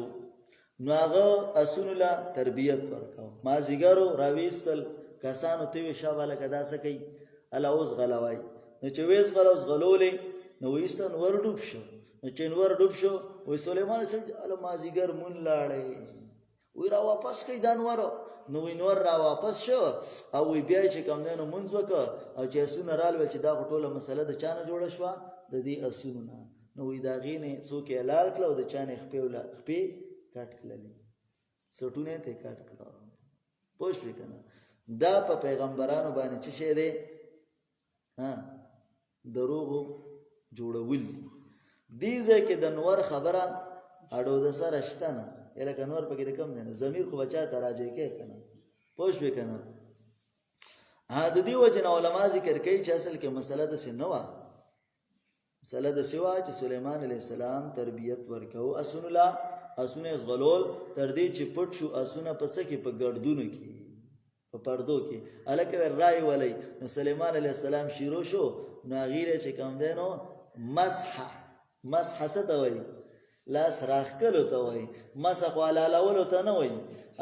نو هغه اسن الله تربیت ورکاو ما زیګرو راويستل کسانو ته شابه کدا سکی الله اوس غلوای نو چې وېس غلوس غلولې نو وېستن ور ډوب شو نو چې ور ډوب شو وای سليمان الله ما زیګر مون لاړې وی را واپس کړي دانورو نو وینور را واپس شو او وی بیا چې کوم نه منځ وکړه او چې اسونه رال ول چې دا ټوله مسله د چانه جوړه شو د دې اسونه نو وی دا غینه څوک حلال کړو د چانه خپې کټ کړلې سټونه ته کټ کړو پوښښ کنه دا په پیغمبرانو باندې چې شه دي دروغ جوړول دي ځکه د نور خبره اړو د سره شته نه الکه نور پکې کم دی نه ضمیر خو بچا ته راځي کې کنه پوه شوې کنه د دې وجه علماء ذکر کوي چې اصل کې مسله د سنوا مسله د سوا چې سليمان عليه السلام تربيت ورکاو اسونه غلول تر دې چې پټ شو اسونه پس کې په ګردونو کې په پردو کې الکه رای ولي نو سليمان عليه السلام شروع شو نو غیره چې کوم دینو مسح څه وای لاس راخکلو ته وای مسح والا لول ته نه وای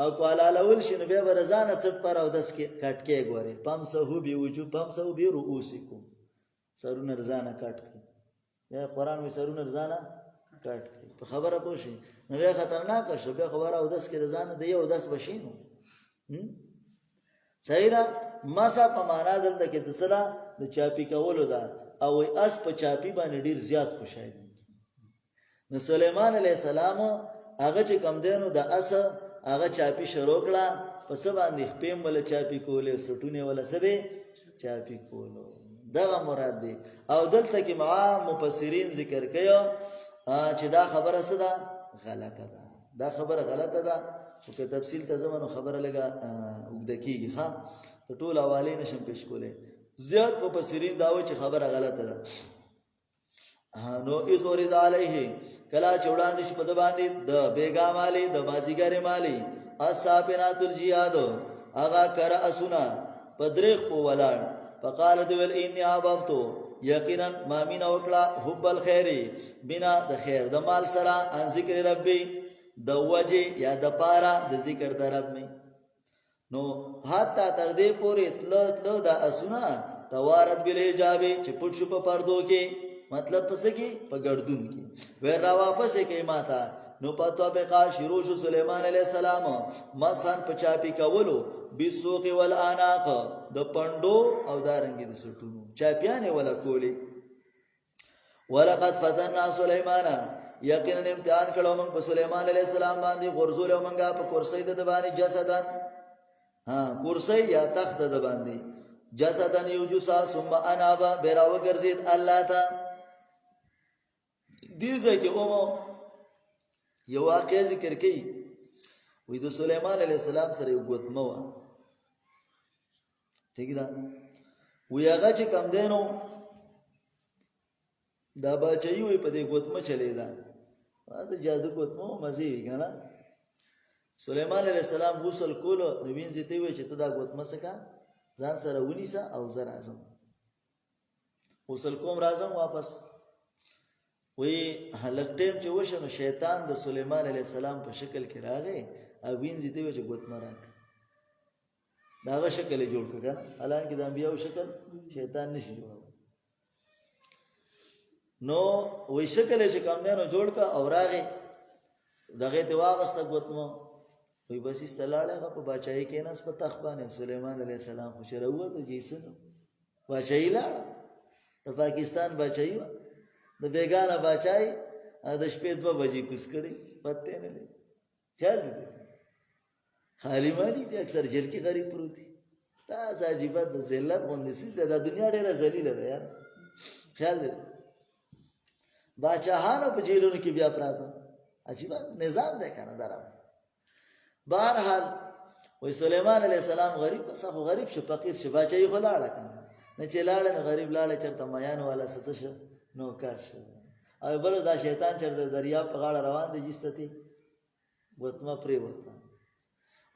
او والا لول شنو بیا برزانه څټ پر او دس کې کټ کې ګوره پمسحو بي وجو پمسحو بي رؤوسکم سرونه رزانه کټ کې یا قران وی سرونه رزانه کټ کې په خبره پوښي نو بیا خطرناک شو بیا خبره او دس کې رزانه دی او دس بشینو صحیح را مسا په معنا دلته کې تسلا د چاپی کولو دا او اس په چاپی باندې ډیر زیات خوشاله نو سليمان عليه السلام هغه چې کم دینو د اس هغه چاپی شروع کړه پس باندې خپم ول چاپی کولې سټونه ول سده چاپی کولو دا مراد دی او دلته کې مع مفسرین ذکر کړي چې دا خبره سده غلطه ده دا خبره غلطه ده او په تفصیل ته زمونږ خبره لګه وګدکیږي ها ټول حواله نشم پیش کوله زیات مفسرین دا و چې خبره غلطه ده نو از اورز علیه کلا چوڑان دش په باندې د بیگا مالی د مازیګر مالی اصحابنات الجهاد اغا کر اسنا پدریخ په ولاړ فقال دول انی ابمتو یقینا ما مين وکړه حب الخير بنا د خیر د مال سره ان ذکر ربي د وجه یا د پارا د ذکر د رب می نو حتی تر دې پورې تلو د اسنا توارت بل ایجابي چې پټ شو په پردو کې مطلب پس کې په ګردون کې ور را واپس کې ماتا نو پاتو به کا شروع شو سليمان عليه السلام مسان پچاپی کولو بسوق والاناق د پندو او دارنګي د سټونو چاپیانه ولا کولی ولقد فتنا سليمان یقینا امتحان کړو موږ په سليمان عليه السلام باندې غرزول موږ په کرسي د باندې جسدن کرسي یا تخت د باندې جسدن یوجسا ثم انابا بیراو ګرځید الله تا دې ځکه اومو یو واقع ذکر کړي وې د سليمان عليه السلام سره یو غوتمه و ٹھیک ده وې هغه چې کم دینو دا بچي وې په دې غوتمه چلے دا دا جادو غوتمه مزي وی کنه سليمان عليه السلام غسل کولو نو وینځي ته وې چې ته دا غوتمه سکا ځان سره ونیسا او زر اعظم غسل کوم راځم واپس وی هلک ټیم چې وشنو شیطان د سليمان عليه السلام په شکل کې راغی او وینځي ته چې غوتمه راک داغه شکل جوړ کړه حالانکه د انبیو شکل شیطان نشي جوړاوه نو وی شکل چې کوم نه جوړ کا او راغی دغه ته واغسته غوتمه وی بس استلاله په بچای کې نس په تخبانه سليمان عليه السلام خو شروه ته جیسن بچای لاړ د پاکستان بچای د بیگانه بچای د شپې 2 بجې کوس کړي پته نه لې چل دي خالی مالی بیا اکثر جیل کې غریب پروتي دا عجیب د ذلت باندې سي د دنیا ډیره ذلیله ده یار خیال دې بادشاہانو په جیلونو کې بیا پراته عجیب نظام ده کنه درام بهرحال وې سليمان عليه السلام غریب پسه غریب شو فقیر شو بچي غلاړه کنه نه چې لاړ نه غریب لاړ چرته میان والا سس شو نو کار شو او بل دا شیطان چرته دریا په غاړه روان دي جستتي غوتما پری وته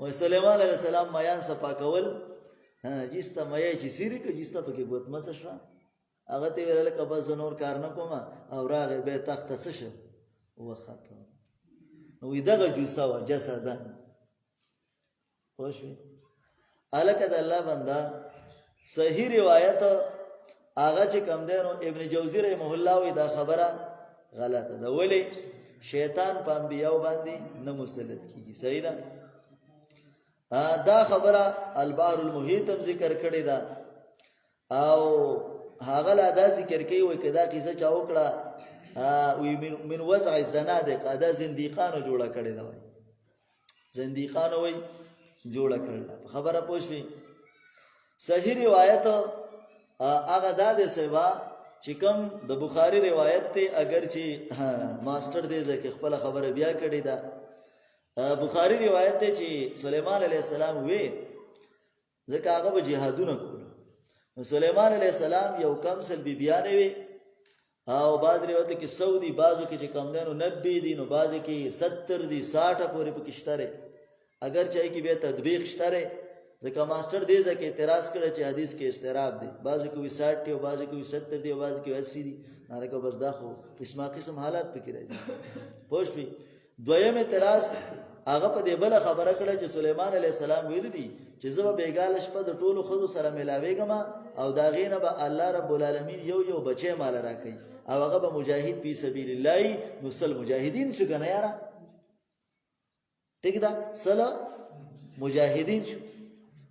وې سليمان عليه السلام میان صفا کول جسته مې چې سری کې جسته په کې غوتما څه شو هغه ته ویل کبه زنور کار نه کوم او راغه به تخت څه شو وخته نو دغه جوسا و جسدن خوشوي الکه د الله بندا صحیح روایت هغه چې کم دینو ابن جوزی رحمه الله وی دا خبره غلطه ده ولی شیطان په انبیاء باندې نه مسلط کیږي صحیح ده دا خبره البحر المحیط هم ذکر کړی دا او هغه لا دا ذکر کوي وای کدا کیسه چا وکړه وی من وضع الزنادق دا زنديقانو جوړه کړی دا وای زنديقانو وای جوړه کړل خبره پوښوي صحیح روایت هغه د سیوا چې کوم د بخاری روایت ته اگر چې ماستر دې ځکه خپل خبره بیا کړی دا بخاری روایت ده چې سليمان علیه السلام وی ځکه هغه به جهادونه کول. سليمان علیه السلام یو کم سل بیبیانې وی او بعض روایت کې 100 دي، بعضو کې چې کم دینو 90 دي، نو بعضو کې 70 دي، 60 پورې پکې شته. اگر چای کې به تطبیق شته ځکه ماستر دې ځکه اعتراض کړی چې حدیث کې استعراب دی، بعضو کې 60 دي او بعضو کې 70 دي او بعضو کې 80 دي. نه کو بس دا خو قسم حالات پکې راځي. پوښوي دویم اعتراض هغه په دې بل خبره کړه چې سليمان عليه السلام ویل دي چې زه به بیګاله شپه د ټولو خزو سره ملاويږم او دا غینه به الله رب العالمین یو بچي مال راکړي او هغه به مجاهد فی سبیل الله. نو سل مجاهدین شو کنه یاره، ټیک ده، سل مجاهدین شو.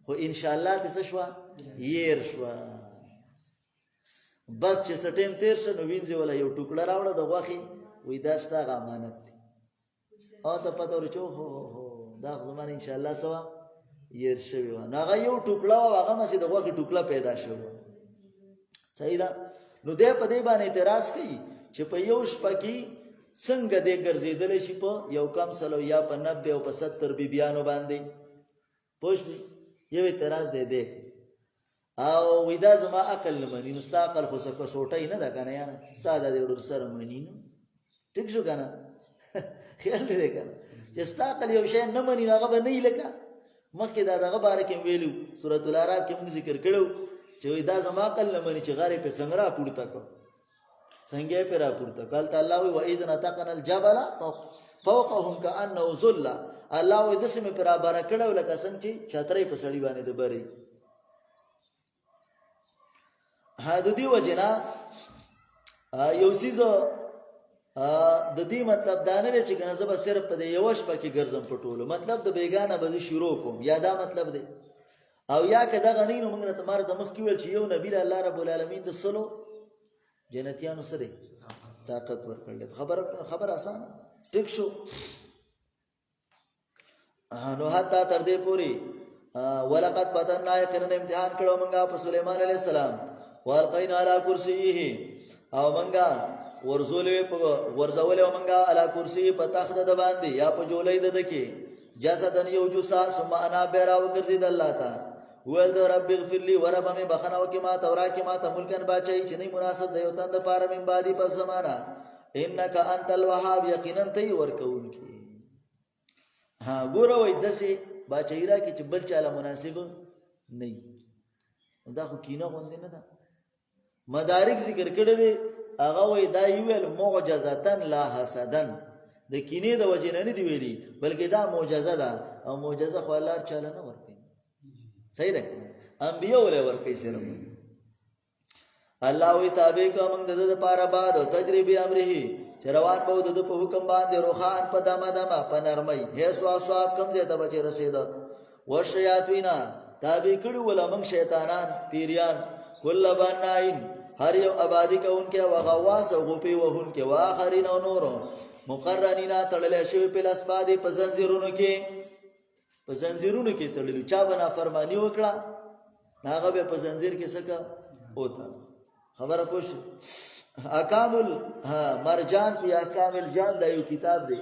خو ان شاء الله تاسو شو ير شو بس چې سټیم تیر شنو وینځي ولا یو ټوکړه راوړه د غوخي وې دا شته امانت دی او ته پته ورچو هو دا زمانه ان شاء الله سوا ير شوی و نه هغه یو ټوکړه او هغه مسې د غوخي ټوکړه پیدا شو. صحیح ده. نو دې په دې باندې اعتراض کوي چې په یو شپه کې څنګه دې ګرځیدل شي په یو کم سلو یا په 90 او په 70 بیبيانو باندې. پوښتنه یو اعتراض دې او ودا زما عقل نه مني. نو ستا عقل خو څه سوټای نه ده کنه یار، ستا د ډور سره مني نو ټیک شو کنه. خیال لري کنه چې ستا عقل یو شی نه مني هغه به نه لکه مخکې دا دغه باره کې ویلو سورۃ الاعراف کې موږ ذکر کړو چې دا زما عقل نه مني چې غاره په څنګه پورته کو څنګه په را پورته کال تعالی و اذ نتقنا الجبل فوقهم كانه ظل. الله و دسه مې پر بار کړو لکه څنګه چې چترې په سړی باندې د بری. حدودی وجنا یو سیزو د دې مطلب دا نه چې کنه زه به صرف په یو شپه کې ګرځم په ټولو، مطلب د بیگانه به شروع کوم یا دا مطلب دی او یا کدا غنینو موږ نه تمہاره د مخ کې ویل چې یو نبی الله رب العالمین د سلو جنتیانو سره طاقت ورکړل. خبر آسان ټیک شو. نو حتی تر دې پوری ولقد فتنا یقینا امتحان کړو موږ په سليمان علیه السلام والقینا علی کرسیه او موږ ورزولې په ورزولې موږ علی کرسی په تخت د باندې یا په جولې د دکې جسدن یو جسا ثم انا بیرا وګرځید الله تعالی ول د رب اغفر لي ورب مې بخنه وکي ما تورا کې ما ته ملکن باچي چې نه مناسب دی او تند پاره من بادي په زمانہ انك انت الوهاب یقینا ته ورکون کی. ها ګوره وای دسه باچي را کې چې بل چاله مناسب نه دا خو کینه غوندې نه ده. مدارک ذکر کړی دی هغه وای دا یول معجزتن لا حسدن، د کینې د وجه نه دی ویلي بلکې دا معجزه ده او معجزه خو الله چاله نه ورکوي. صحیح ده، انبیاء ولې ورکوي سره. الله وی تابع کوم د لپاره بعد او تجربه امره چې روان به د په حکم باندې روخان په دمه په نرمۍ هیڅ واسواب کم زه ته بچی رسیدا ورشیاتوینا تابع کړي ولا من شیطانان پیریان کله بناین هر یو آبادی کوونکې او غواص او غوپی وهونکې واخرین او نورو مقرنینا تړلې شوی په لاسپادې په زنجیرونو کې تړلې چا بنا فرمانی وکړه هغه به په زنجیر کې سکه اوته. خبره پوښ اکامل مرجان په اکامل جان دا یو کتاب دی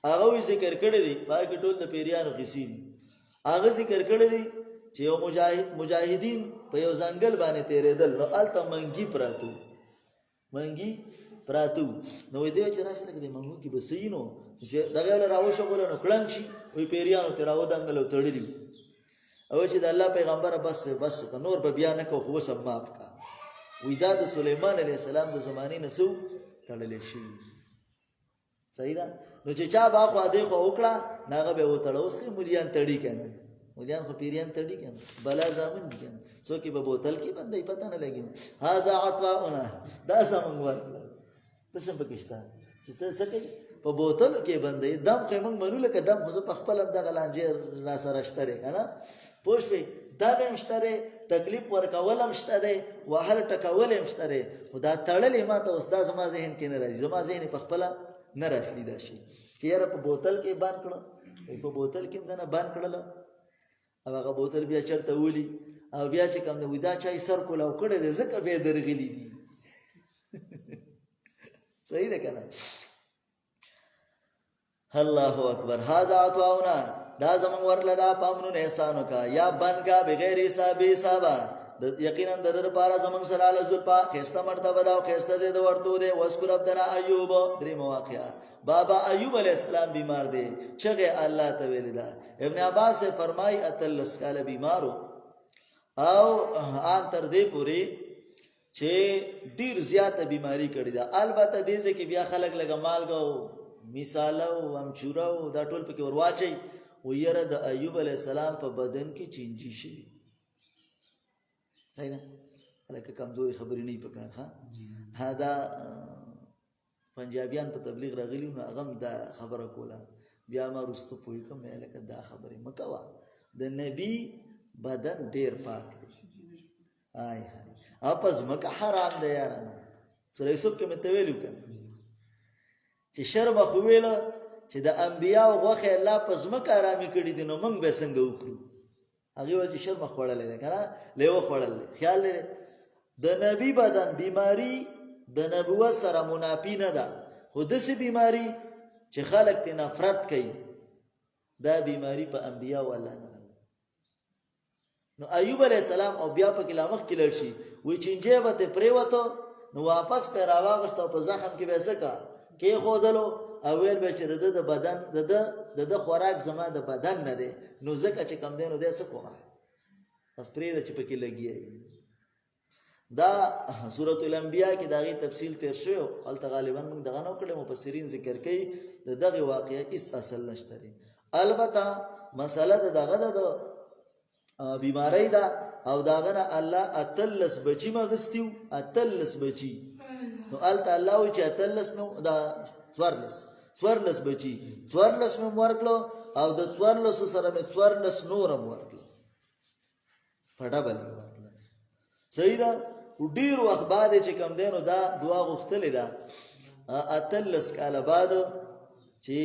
هغه ذکر کړی دی باقي ټول د پیریانو قصې هغه ذکر کړی دی چې یو مجاهدین په یو ځنګل باندې تیرېدل نو الته منګي پراتو نو دې چې راشه کې منګو کې بسینو چې دغه له راوښه غوړنو نو کلنګ شي وي پیریانو تراو دنګلو تړلی او چې د الله پیغمبر بس نور به بیا نه کو خو سم ماپ کا وې دا د سليمان عليه السلام د زمانه نسو تړلې شي. صحیح ده. نو چې چا باغ واده خو وکړه ناغه به وتړ اوس کې مليان تړي کنه مليان خو پیریان تړي کنه بلا ځامن دي کنه څوک به بوتل کې باندې پته نه لګي هاذا عطاؤنا دا سمون تاسو پکښتا چې څه کوي په بوتل کې باندې دم کې موږ منو لکه دم خو په خپل د غلانجه را سره شته کنه پوښ په دا به مشتره تکلیف ورکول هم شته وهل ټکول هم شته خدا تړلې ما ته استاد زما ذهن کې نه راځي زما ذهن په خپل نه راځي دا شي چې یاره په بوتل کې باندې کړو په بوتل کې ځنه باندې کړل او هغه بوتل بیا چرته ولي او بیا چې کوم نه ودا چای سر کولاو کړي د زکه به درغلي دي. صحیح ده کنه. الله اکبر. هاذا عطاؤنا، دا زمون ورله دا پامنون احسانو کا یا بن کا بغیر حساب حسابا. یقینا د در پارا زمون سره له زلفا خسته مرتبه دا خسته زید ورته دی. وذكر عبدنا ایوب، درې مواقعه. بابا ایوب علیہ السلام بیمار دی، چغه الله ته ویل دا. ابن عباس سے فرمای اتلس کال بیمارو او ان تر دې پوری چې ډیر زیاته بیماری کړی دا. البته دې چې بیا خلک لګه مالګو مثالو امچورو دا ټول پکې ورواچي. ویره د ایوب علیہ السلام په بدن کې چینجی شي. صحیح نه الکه کمزوري خبرې نه پکار. ها دا پنجابیان په تبلیغ راغلی نو هغه دا خبره کوله. بیا ما رستو پوي کوم الکه دا خبره مکوا د نبی بدن ډیر پاک دی. آی هاي اپس مکه حرام دی یارانو. سره یوسف کې متویلو کنه چې شرم خو ویل چې د انبیاء غوخه الله پس مکه آرامي کړی دي نو موږ به څنګه وکړو. هغه وایي چې شرم خوړلې ده کنه لیو خوړلې. خیال لري د نبی بدن بیماری د نبوت سره منافی نه ده، خو داسې بیماری چې خلک ته نفرت کوي دا بیماری په انبیاء والله نه. نو ایوب علیہ السلام او بیا په کلامخ کې لړ شي وی چینجه به ته پریوته نو واپس په راواغست په زخم کې به زکه کې خودلو او ویل به چې د بدن د خوراک زما د بدن نه دی نو زکه چې کم دی نو دې څه کوه بس پرې د چې پکې لګي. دا سورۃ الانبیاء کې داغي تفصیل تیر شو. البته غالبا موږ دغه نو کړه مفسرین ذکر کوي د دغه واقعې هیڅ اصل نشته. البته مسله دغه د بیماری دا او داغه الله اتلس بچی مغستیو اتلس بچی نو البته الله و چې اتلس نو دا څوارلس بچی څوارلس مې ورکلو او د څوارلس سره مې څوارلس نورم ورکلو فډبل ورکلو. صحیح ده. ډیر وخت بعد چې کم دینو دا دعا غوښتلې ده اتلس کاله بعد چې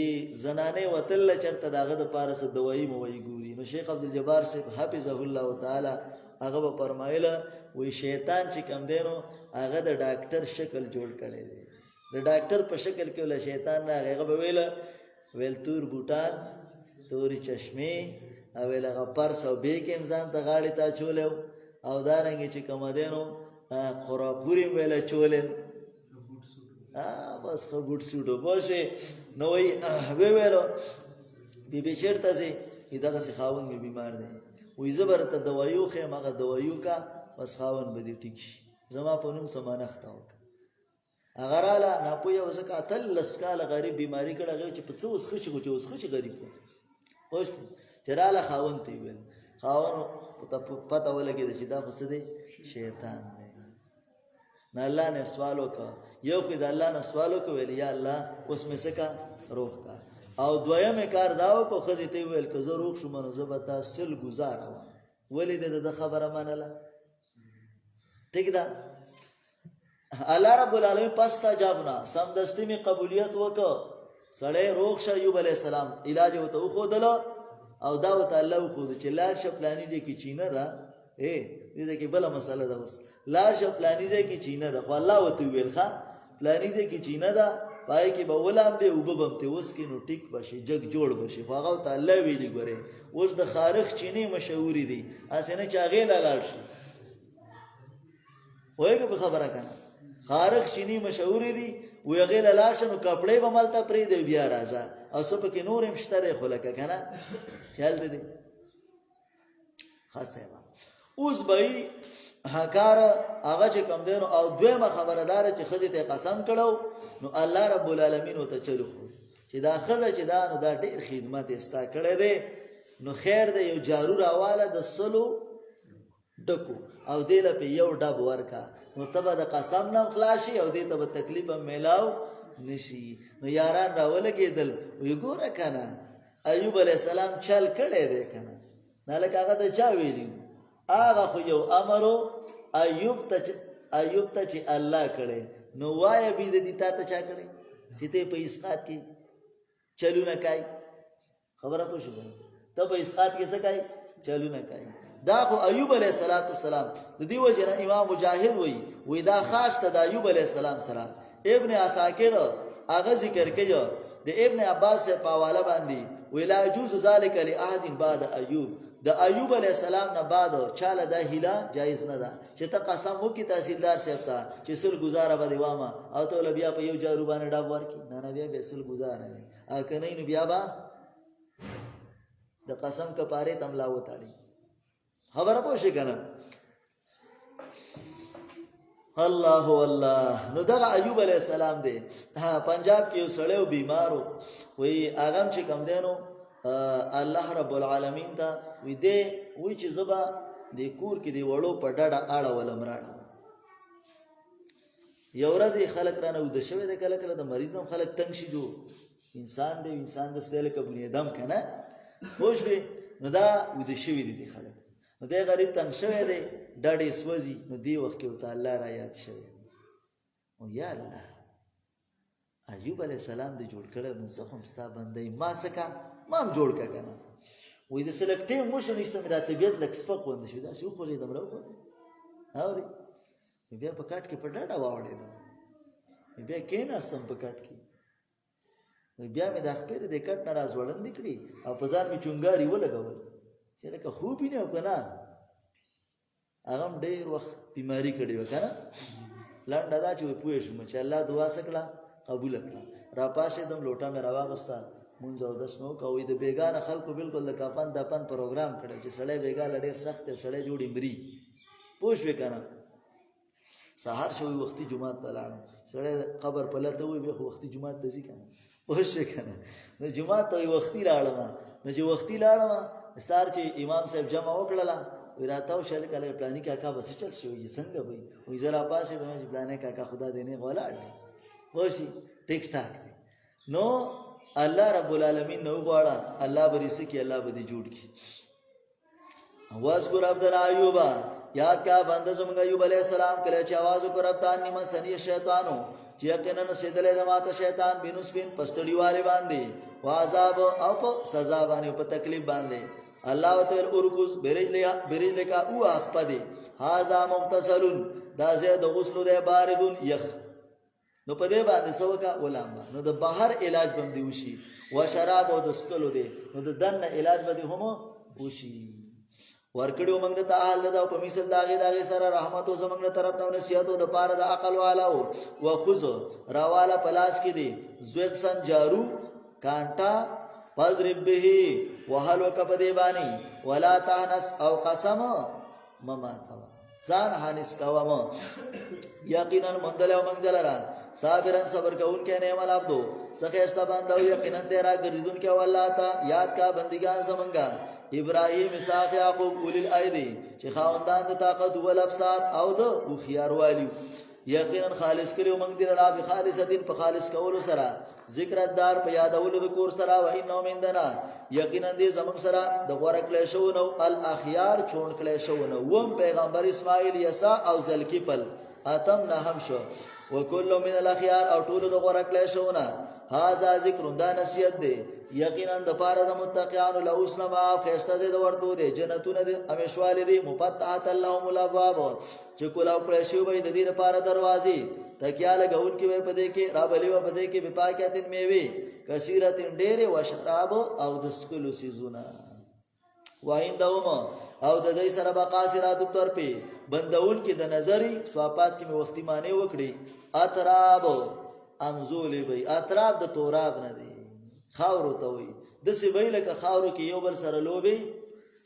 زنانه وتل چرته داغه د پارس دوایی موي ګوري. نو شیخ عبد الجبار صاحب حفظه الله تعالی هغه په فرمایله وی شیطان چې کم دینو هغه د ډاکټر شکل جوړ کړي دی. د ډاکټر په شکل کې ول شیطان هغه به ویل تور بوټان توري چشمه او هغه پرس او به کې امزان ته غاړي تا چولیو او دارنګ چې کم دینو خوراکوري ویل چولې بس خو بوټ سوټو بوشه نو وی ویلو بي چیرته سي دغه سي خاون می بیمار دی وې زبر ته دوایو خې ماغه دوایو کا بس خاون به دي ټیک شي زما په نوم سمانه ختاو اگر الا ناپویا وسکه تلس کال غریب بیماری کړه چې په څه وس خشي غریب خوش چراله خاون تی ویل خاون پته ولګي چې دا خو څه دی شیطان دی. نه الله نے سوالو کا یو خدای الله نه سوالو کو ویل یا الله اوس مې سکا روح کا او دویم کار داو کو خدای ته ویل که زه روح شوم نو زبتا سل گزاره ولید د خبره منله ٹھیک ده. الله رب العالمین پستا جابنا سم دستی می قبولیت وکړه سړی روح شه. ایوب علیہ السلام علاج وته خو دل او دا وته الله خو چې لاړ شپلانی دي کې چینه ده دې کې بل مسله ده وس لاړ شپلانی دي کې چینه ده خو الله وته ویل ښا پلانی دي کې چینه ده پای کې به ولام به وبم ته وس کې نو ټیک بشي جگ جوړ بشي خو هغه ته الله ویلي ګوره اوس د خارخ چینه مشهوري دي اسنه چاغې لاړ شي وایګه په خبره کنه خارخ چینی مشهوري دي ویغه لاړ شنو کپڑے به ملته پری دی بیا راځه او سپ کې نور هم شته خلک کنه خیال دې خاصه اوس به هکار هغه چې کم دینو او دویمه خبردار چې خځه ته قسم کړو نو الله رب العالمین وته چلو چې دا خځه چې دا نو دا ډیر خدمت استا کړی دی نو خیر دی یو جارو راواله د سلو ډکو او دې له په یو ډب ورکا نو تبه د قسم نه خلاصي او دې ته به تکلیف ملاو نشي. نو یاران راولګېدل وی ګوره کنه ایوب علیہ السلام چل کړی دی کنه نه لکه هغه ته چا ویلی هغه خو یو امرو ایوب ته چې الله کړي نو وای به دې تا ته چا کړي چې ته په اسقات کې چلو نه کوي خبره پوه شو ته په اسقات کې څه کوي چلو نه کوي. دا خو ایوب علیہ السلام د دې وجه امام مجاهد وی دا خاص ته د ایوب علیہ السلام سره ابن عساکر هغه ذکر کوي د ابن عباس په حواله باندې ولا يجوز ذلك لاحد بعد ایوب د ایوب علی السلام نه بعد چاله دا هیله جایز نه ده چې ته قسم وکي تحصیلدار صاحب ته چې سل گزاره به دیوامه او ته بیا په یو جارو باندې ډاب ورکی نه بیا به سل گزاره نه او کنه نو بیا با د قسم کفاره تملا وتاړي خبره پوه شي کنه الله والله. نو دغه ایوب علی السلام دی پنجاب کې یو سړیو بیمارو وی اغم چې کم دینو الله رب العالمین ته وی دی وی چې زبا د کور کې دی وړو په ډډه اړه ولمراړه یو ورځ خلک رانه ود شوی د کله کله د مریض نو خلک تنگ شي جو انسان دی انسان د ستل کبنی دم کنه خوشوي نو دا ود شوی دي خلک نو دی غریب تنگ شوی دی ډډې سوځي نو دی وخت کې وته الله را یاد شوی او یا الله ایوب علی السلام دی جوړ کړه نو زه هم ستا بندې ما سکا مام جوړ کا کنه وې د سلیکټیو موشن استم د طبيعت لک سپک وند شو دا سې خو دې دمرو خو اوري بیا په کاټ کې په ډاډه واوړې بیا کېناستم په کاټ کې بیا مې د خپل د کټ ناراض وړاندې کړی او په ځان مې چونګاري ولګول چې لکه خوب نه وکنه هغه ډېر وخت بیماری کړی وکنه لاندې دا چې پوه شوم چې الله دعا سکړه قبول کړه را پاسې دم لوټه مې راواغستا مونږ او د سمو کوي د بیګانه خلکو بالکل د کافن دپن پروګرام کړی چې سړی بیګاله ډېر سخت سړی جوړی مري پوه شوې کنه سهار شوی وختي جمعه ته لاړم سړی قبر پلته وي به وختي جمعه ته ځي کنه پوه شوې کنه نو جمعه ته وختي لاړم نو چې وختي لاړم سار چې امام صاحب جمع وکړله وراتاو شل کله پلاني کاکا بس چل شوی څنګه وي وې زرا پاسې د پلاني کاکا خدا دینه ولاړ خوشي ټیک ټاک نو الله رب العالمین نو غواړه الله بری سکی الله بدی جوړ کی واذکر عبد ایوب یاد کا بنده زمګ ایوب علی السلام کله چې आवाज وکړ رب ته نیمه سنی شیطانو چې یقینا سیدلې دماته شیطان بینوس بین پستړی والے باندې وعذاب او په سزا باندې په تکلیف باندې الله تعالی ارکوز برج لکا او اخپدی هاذا مغتسل دا زید غسل ده باردون یخ نو په دې باندې سوکا ولامه نو د بهر علاج بم دی وشي و شراب او د سکلو دی نو د دنه علاج به هم وشي ورکړو موږ ته حال دا په مثال داغه سره رحمت او زمنګ طرف نو نصیحت او د پاره د عقل والاو و خذ راواله پلاس کې دی زویک سن جارو کانټا فضرب به وهل وکبدی بانی ولا تهنس او قسم مما توا ځان هانس کاوم یقینا مندل او منګلرا صابرن صبر کون کے نعم العبدو سخیستا بندو یقینا تیرا گردون کے واللہ تا یاد کا بندگان زمنگا ابراہیم اسحاق یعقوب اولی الایدی چی خاوندان دا طاقت والابصار او دا او خیار والیو یقینا خالص کریو منگ دیر اللہ بی خالصتین پا خالص کولو سرا ذکر الدار پا یادولو دکور سرا و انہو من دنا یقینا دی زمنگ سرا دا غورک لیشونو الاخیار چون کلیشونو وم پیغمبر اسماعیل یسا او زلکی پل اتم نهم شو وکل من الاخيار او ټول د غوړه کله شونه هاذا ذکر دا نصیحت دی یقینا د پاره د متقین له اوسنه ما فیسته د ورته دی جنتونه د امیشوال دی مفتحت اللهم الابواب چې کولاو کله شی وي د دې لپاره دروازې تکیاله غون کې په دې کې رابلی و په دې کې بپاکاتن میوي کثیرتن ډېره و شراب او د سکلو سيزونه وایندهم او د دې سره بقاصرات الطرفي بندول کې د نظری سوافات کې وختي معنی وکړي اطراب امزول بی اطراب د توراب نه دی خاورو ته وي د سی ویل ک خاورو کې یو بل سره لوبي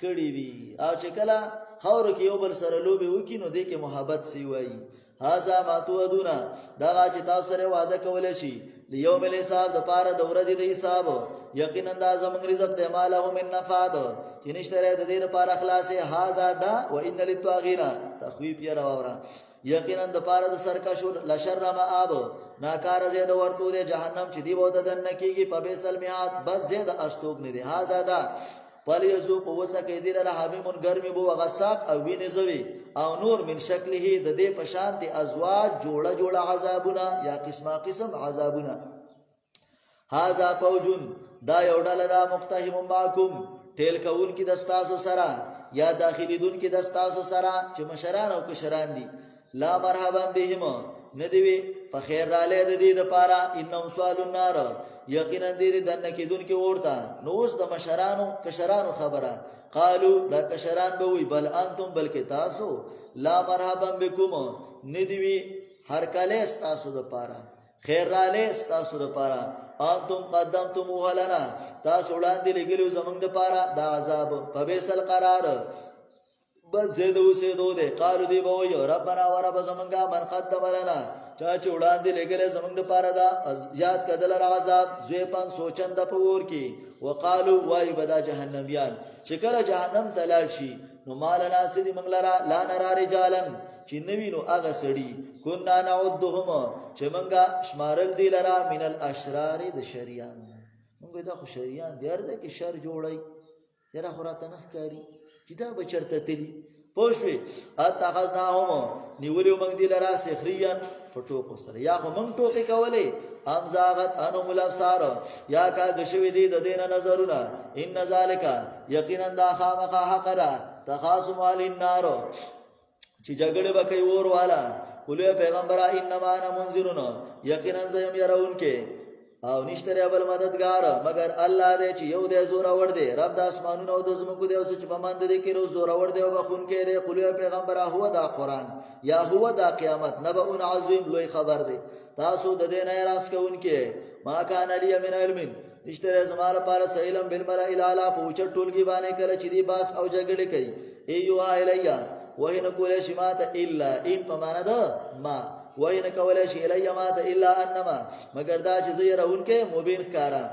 کړي وي او چې کله خاورو کې یو بل سره لوبي وکي نو دې کې محبت سی وای هاذا ما توعدون دا چې تاسو سره وعده کولای شي لیوم الحساب د پاره د ورځې د حساب یقینا دا زمونږ رزق د ماله من نفاد چې نشته د دې لپاره خلاصې هاذا دا و ان للطاغین تخویف یې راوړه یقینا د پاره د سرکشو لشر مآب ناکار زید ورته د جهنم چې دی وته دن کیږي په بیسل میات بس زید اشتوک نه دی هاذا دا پلی یزو په وسه کې دی له حمیمون ګرمي بو غساق او وینې زوی او نور من شکله د دې پشان دي ازواج جوړه عذابونه یا قسم عذابونه هاذا فوجن دا یو ډله دا مقتحم معکم ټیل کون کې دستاسو سره یا داخلي دن کې دستاسو سره چې مشران او کشران دي لا مرحبا بهم ندوی په خیر را لید دې د پاره انهم سوال النار یقینا دې دنه کې دن کې ورته نو اوس د کشرانو خبره قالو دا کشران به وی بل انتم بلکې تاسو لا مرحبا بكم ندوی هر کله تاسو د پاره خیر را لې تاسو د پاره انتم قدمتم ولنا تاسو وړاندې لګلو زمونږ د پاره دا عذاب په بیسل قرار بس زیدو سیدو دے قالو دی بوئی ربنا و رب زمانگا من قدم لنا چاچی اڑان دی لگلے زمانگ پارا دا یاد کدل عذاب زویپان سوچن دا پور کی وقالو وائی بدا جہنمیان چکل جہنم تلاشی نو مالنا سیدی منگلرا لا نرا رجالن چی نوینو اغا سڑی کننا نعودهم چی منگا شمارل دی لرا من الاشرار دا شریان منگو دا خو شریان دیار دا که شر جوڑای دیرا خوراتا نخ کاری چې دا بچرته تلی پوښوي اتخذناهم نیولیو موږ دی لرا سخریان په ټوکو سره یا خو موږ ټوکې کولې ام زاغت انهم الابصار یا کا غشوي دی د دین نظرونه ان ذالک یقینا دا خامخ حق را تخاصم علی النار چې جګړه وکي ور والا کله پیغمبر انما انا منذرون یقینا زم يرون کې او نشتره بل مددگار مگر الله دې چې یو دې زور اور دې رب د اسمانونو او د زمکو دې او چې په مند دې کې روز زور اور دې او بخون کې دې قلوه پیغمبر هو دا قران یا هو دا قیامت نبأ عظیم لوی خبر دې تاسو د دې نه راس کوونکې ما کان علی من علم نشتره زماره پر سیلم بالملائ الاعلى پوچ ټولګي باندې کړه چې دې باس او جګړه کوي ایو الیا وهن کول شمات الا ان پمانه ده ما وین کولی شي الی مات الا انما مگر دا چې زیرون کې مبین ښکارا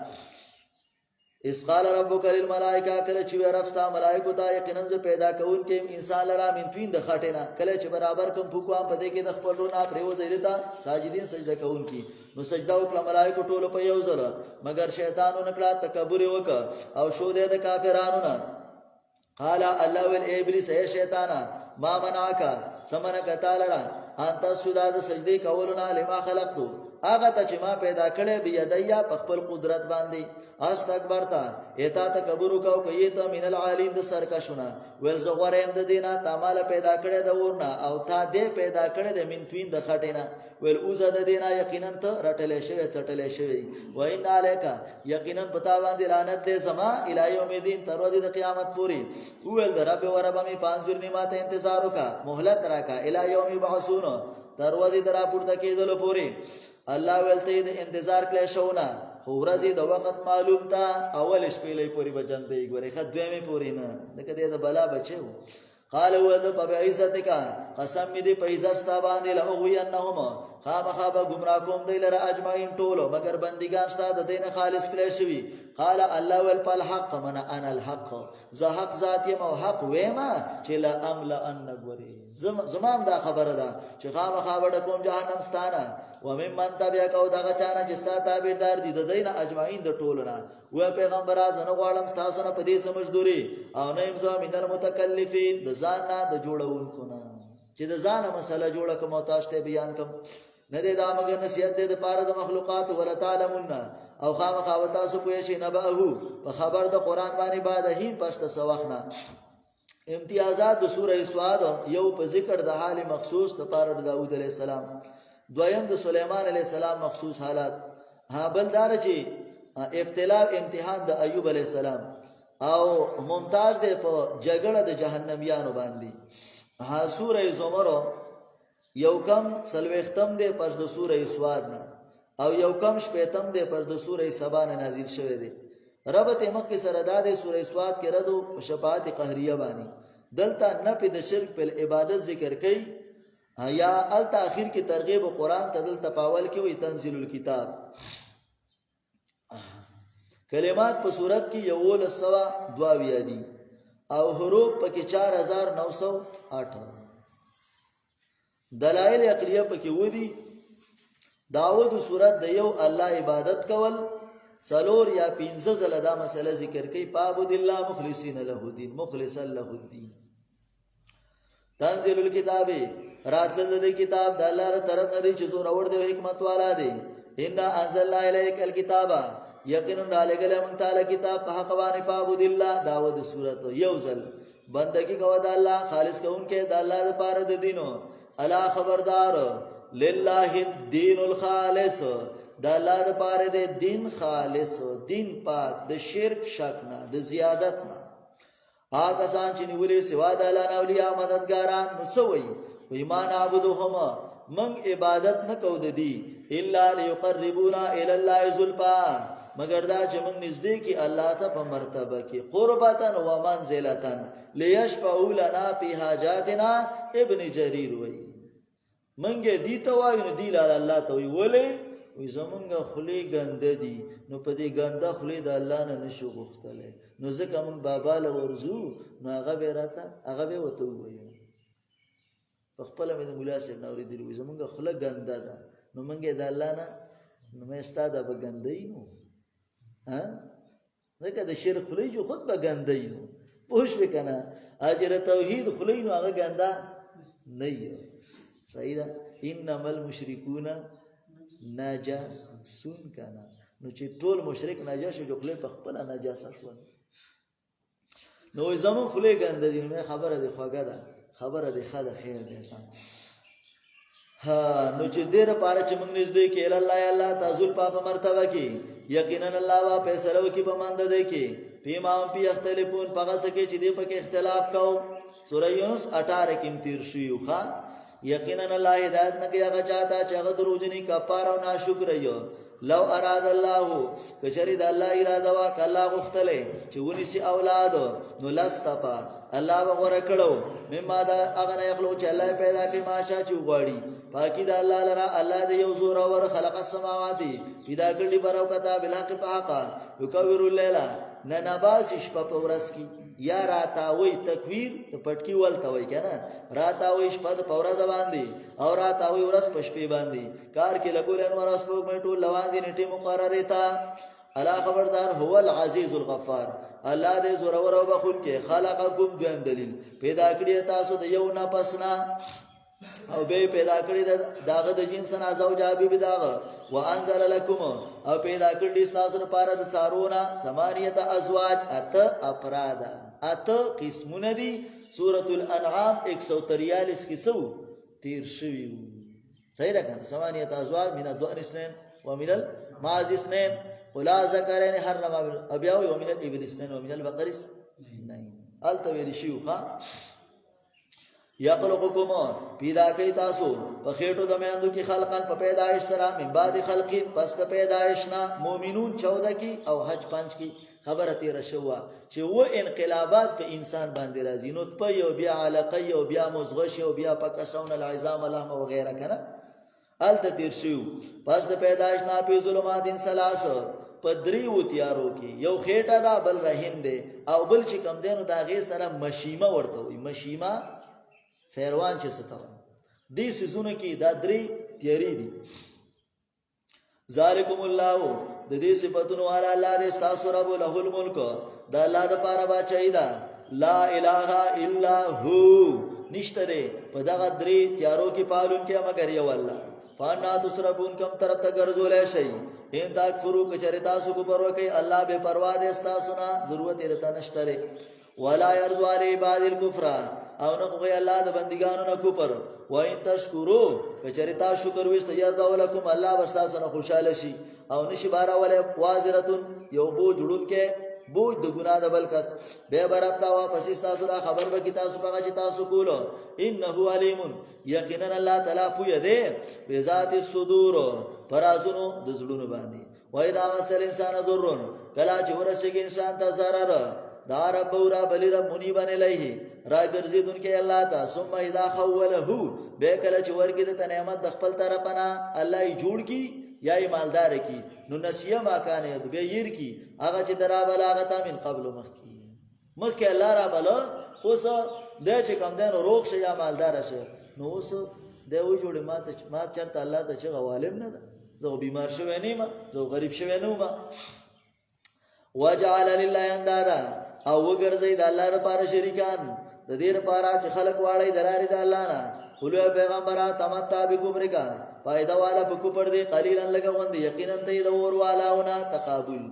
اس قال ربک للملائکه کله چې رب ستا ملائکه ته یقینا ز پیدا کون کې انسان لرا من توین د خټینا کله چې برابر کوم فوکوام پدې کې د خپل رونه پریو زیدتا ساجدین سجده کون کې نو سجده وکړه ملائکه ټول په یو ځل مگر شیطانو نکړه تکبر وک او شو دې د کافرانو نه قال الله ول ابلیس اے شیطانا ما منعک سمنک تعالی انت سجدا سجدی کولنا لما خلقتو هغه ته چې ما پیدا کړې بيدیا په خپل قدرت باندې استکبرتا ایتا تکبر وکاو کوي ته من العالین د سرکشونه ول زغورم د دینه تعالی پیدا کړې د ورنا او تا دې پیدا کړې د من توین د خټینا ول اوزه د دینه یقینا ته رټلې شوی چټلې شوی و ان الیکا یقینا پتا باندې لعنت دې سما الی یوم الدین تر ورځې د قیامت پوری ول رب و رب می پانځور نیمه انتظار وکا مهلت راکا الی یوم یبعثون تر ورځې درا پورته کېدل پوری الله ولته د انتظار کله شونه خو ورځې د وخت معلوم تا اول شپې لې پوری بجن دی ګورې خدوی می پوری نه دغه د بلا بچو قال ولد فبعزتک قسم دې په عزت ستا باندې له او انهم خامخاب گمراه کوم دی لره اجمعین ټولو مگر بندگان ستا د دین خالص کړی شوی قال الله والفل حق من انا الحق ذا حق ذات یم او حق وېما چې لا املا ان غوري زمام دا خبره ده چې خامخاب د کوم جهنم ستانه ومن تبعک او دغه چانه چې ستا تابعدار دي د دین اجمعین د ټولو نه و پیغمبر اعظم غواړم تاسو نه په دې سمجھدوري او نه امزا من المتکلفین د ځان نه د جوړونکو نه چې د ځان مسله جوړه کوم تاسو ته بیان کوم نه دې دا مگر نصیحت دې د پاره د مخلوقات ولا تعلمون او خامخا تاسو پوه شئ نبأه په خبر د قران باندې بعد هین پښته سوخنه امتیازات د سوره سواد یو په ذکر د حال مخصوص د پاره د داوود علیه السلام دویم د سليمان علیه السلام مخصوص حالات ها بل دار چې ابتلا امتحان د ایوب علیه السلام او ممتاز ده په جګړه د جهنميانو باندې ها سوره زمر یو کم سلوختم ده پس د سوره سواد نه او یو کم شپیتم ده پس د سوره سبا نه نازل شوه ده ربط مخ کې سره د سوره سواد کې ردو شفاعت قهریه باندې دلته نه په د شرک په عبادت ذکر کوي یا ال تاخير کې ترغیب قرآن تدل تپاول کې وي تنزيل الكتاب کلمات په صورت کې یو ول سوا دوا ویادي او حروف پکې 4908 دلائل عقلیه پکې ودی داود صورت د یو الله عبادت کول سلور یا 15 زله دا مسله ذکر کوي پابود الله مخلصین له الدين مخلصا له الدين تنزيل الكتاب راتل د کتاب د الله تر طرف نه دی چې زور اور د حکمت والا دی ان انزلنا الیک الكتاب یقینا علیکل من تعالی کتاب په حق باندې پابود الله داود صورت یو ځل بندگی کوو د الله خالص کوونکې د الله لپاره د دینو الا خبردار لله الدین الخالص، د الله لپاره د دین خالص، دین پاک، د شرک شک نه، د زیادت نه. هغه کسان چې نیولې سوا د الله نه اولیاء مددګاران، نو څه وایي؟ وایي ما نعبدهم، من عبادت نه کوو د دې الا لیقربونا الی الله زلفا، مگر دا چې موږ نږدې کی الله ته په مرتبه کې، قربتا و منزلتا لیشفعوا لنا فی حاجاتنا. ابن جریر وایي موږ دې ته وایو نو دی لاله الله ته وایي. ولې؟ وایي زمونږ خولې ګنده دي، نو په دې ګنده خولې د الله نه نشو غوښتلی، نو ځکه موږ بابا له ورځو، نو هغه به راته هغه به ورته ووایو. په خپله مې د ملا صاحب نه اورېدلي، وایي زمونږ خوله ګنده ده، نو موږ یې د الله نه، نو مې ستا دا به ګنده یي نو، ځکه د شرک خولې جو خود به ګنده یي نو. پوه شوې که نه؟ اجر توحید خولې نو هغه ګنده نه یي. صحیح ده. انما المشرکون نجاسون کنه، نو چې ټول مشرک نجس شو، خولې په خپله نجاسه شول. نو وایي زمونږ خولې ګنده دي. نو خبره دې خوږه ده، خبره دې ښه ده، خیر دی انسان. نو چې دې لپاره چې موږ نږدې کې الله الله ته زلفا په مرتبه کې، یقینا الله با فیصله وکړي په منځ دې کې، فیما هم فی اختلافون، په هغه څه کې چې دې پکې اختلاف کوو. سوره یونس 18 کې تیر شوي. یقینا الله هدایت نه کوي هغه چاته چې هغه دروغجني کفار او ناشکر یو. لو اراد الله، کچری د الله اراده وا کله غختله چې ونیسي اولاد، نو لستفا الله وغوړه کړو مما دا هغه نه یخلو چې الله پیدا کړي ماشا چې وغواړي. پاکی دا الله لرا، الله دې یو زور اور خلق السماوات، پیدا کړي برکتا بالحق په حق، یکور الليل، نه نباس شپه په ورځ کې، یا راتاوي تکویر د پټکی ولته وای کنه، راتاوي شپه په ورځ باندې، او راتاوي ورځ په شپې باندې، کار کې لګول انوار اسبوع میټو لواندې نیټه مقرره تا. الا خبردار هو العزیز الغفار، الله دې زور اور او بخون کې. خلقکم، دویم دلیل، پیدا کړی تاسو د یو نه پسنا، او به پیدا کړی داغه د جنس نه زوج حبیب داغه، وانزل لكم، او پیدا کړی تاسو لپاره د سارونه ثمانیه ازواج، اته افراد، اته قسمونه دي. سورۃ الانعام 143 کې سو تیر شوی. صحیح راکنه؟ ثمانیه ازواج من الذئب اثنين ومن المعز اثنين ولا ذكرين حرم ابياو ومن الابل اثنين ومن البقر اثنين. التویل شيوخا یخلقکم، پیدا کوي تاسو په خېټو د میندو کې، خلقان په پیدایش سره، من بعد خلقین، پس د پیدایش نه. مومنون 14 کې او حج 5 کې خبره تیر شوه چې و انقلابات په انسان باندې راځي، نطفه یو، بیا علقه یو، بیا مزغه یو، بیا پکسون العظام لحم وغیره کنه. الته تیر شو پس د پیدایش نه، په ظلمات ثلاث، په دریو تیارو کې، یو خېټه دا، بل رحم دی، او بل چې کم دینو دا غي سره مشیمه ورته وي، مشیمه فیروان چې ستوه. دې سيزونه کې دا درې تیاری دي. ذالکم الله، د دې صفاتونو والا الله دې تاسو رب له الملک، دا الله د پاره بچی دا، لا اله الا هو، نشته دې په دغه درې تیارو کې پالون کې مگر یو الله. فانا تسربون، کم طرف ته ګرځولای شي. ان تکفروا، کچری تاسو کو پروا کوي الله به پروا دې تاسو نه، ضرورت یې رته نشته. ولا يرضى لعباد الكفر، او نه کوي الله د بندګانو نه کوپر. و ان تشکرو، کچری تاسو شکر وست یرضى ولکم، الله ورستا سره خوشاله شي. او نشي بارا ول وازرتون، یو بو جوړون کې بوج د ګناه د بل کس، به برابتا واپس تاسو را خبر به کی تاسو هغه چې تاسو کولو. انه علیم، یقینا الله تعالی پوی دی، بذات الصدور، پرازونو د زړونو باندې. وای دا مسل انسان ضرون، کلا چې ورسېږي انسان ته zarar، دا رب ورا بلی رب منیبان الیه، را ګرځیدون کې الله ته. ثم اذا خوله، به کله چې ورګی د نعمت د خپل طرفنا الله یې جوړ کی یا یې مالدار کی، نو نسیه ما کان ید به ير کی هغه چې درا بلاغت من قبل مخکې الله را بلا، اوس د چې کم دین روغ شه یا مالدار شه، نو اوس د و جوړ ما چرته الله ته چې غوالم نه ده، زه بیمار شوی نه ما، زه غریب شوی نه ما. وجعل لله اندادا، او وګرځي د الله لپاره شریکان، د دې لپاره چې خلق واړی دلاري د الله نه. قولوا پیغمبره تمتع بکبرکا، فائدہ والا په کوپر دی، قلیلا لګوند، یقینا ته د اور والاونه تقابل.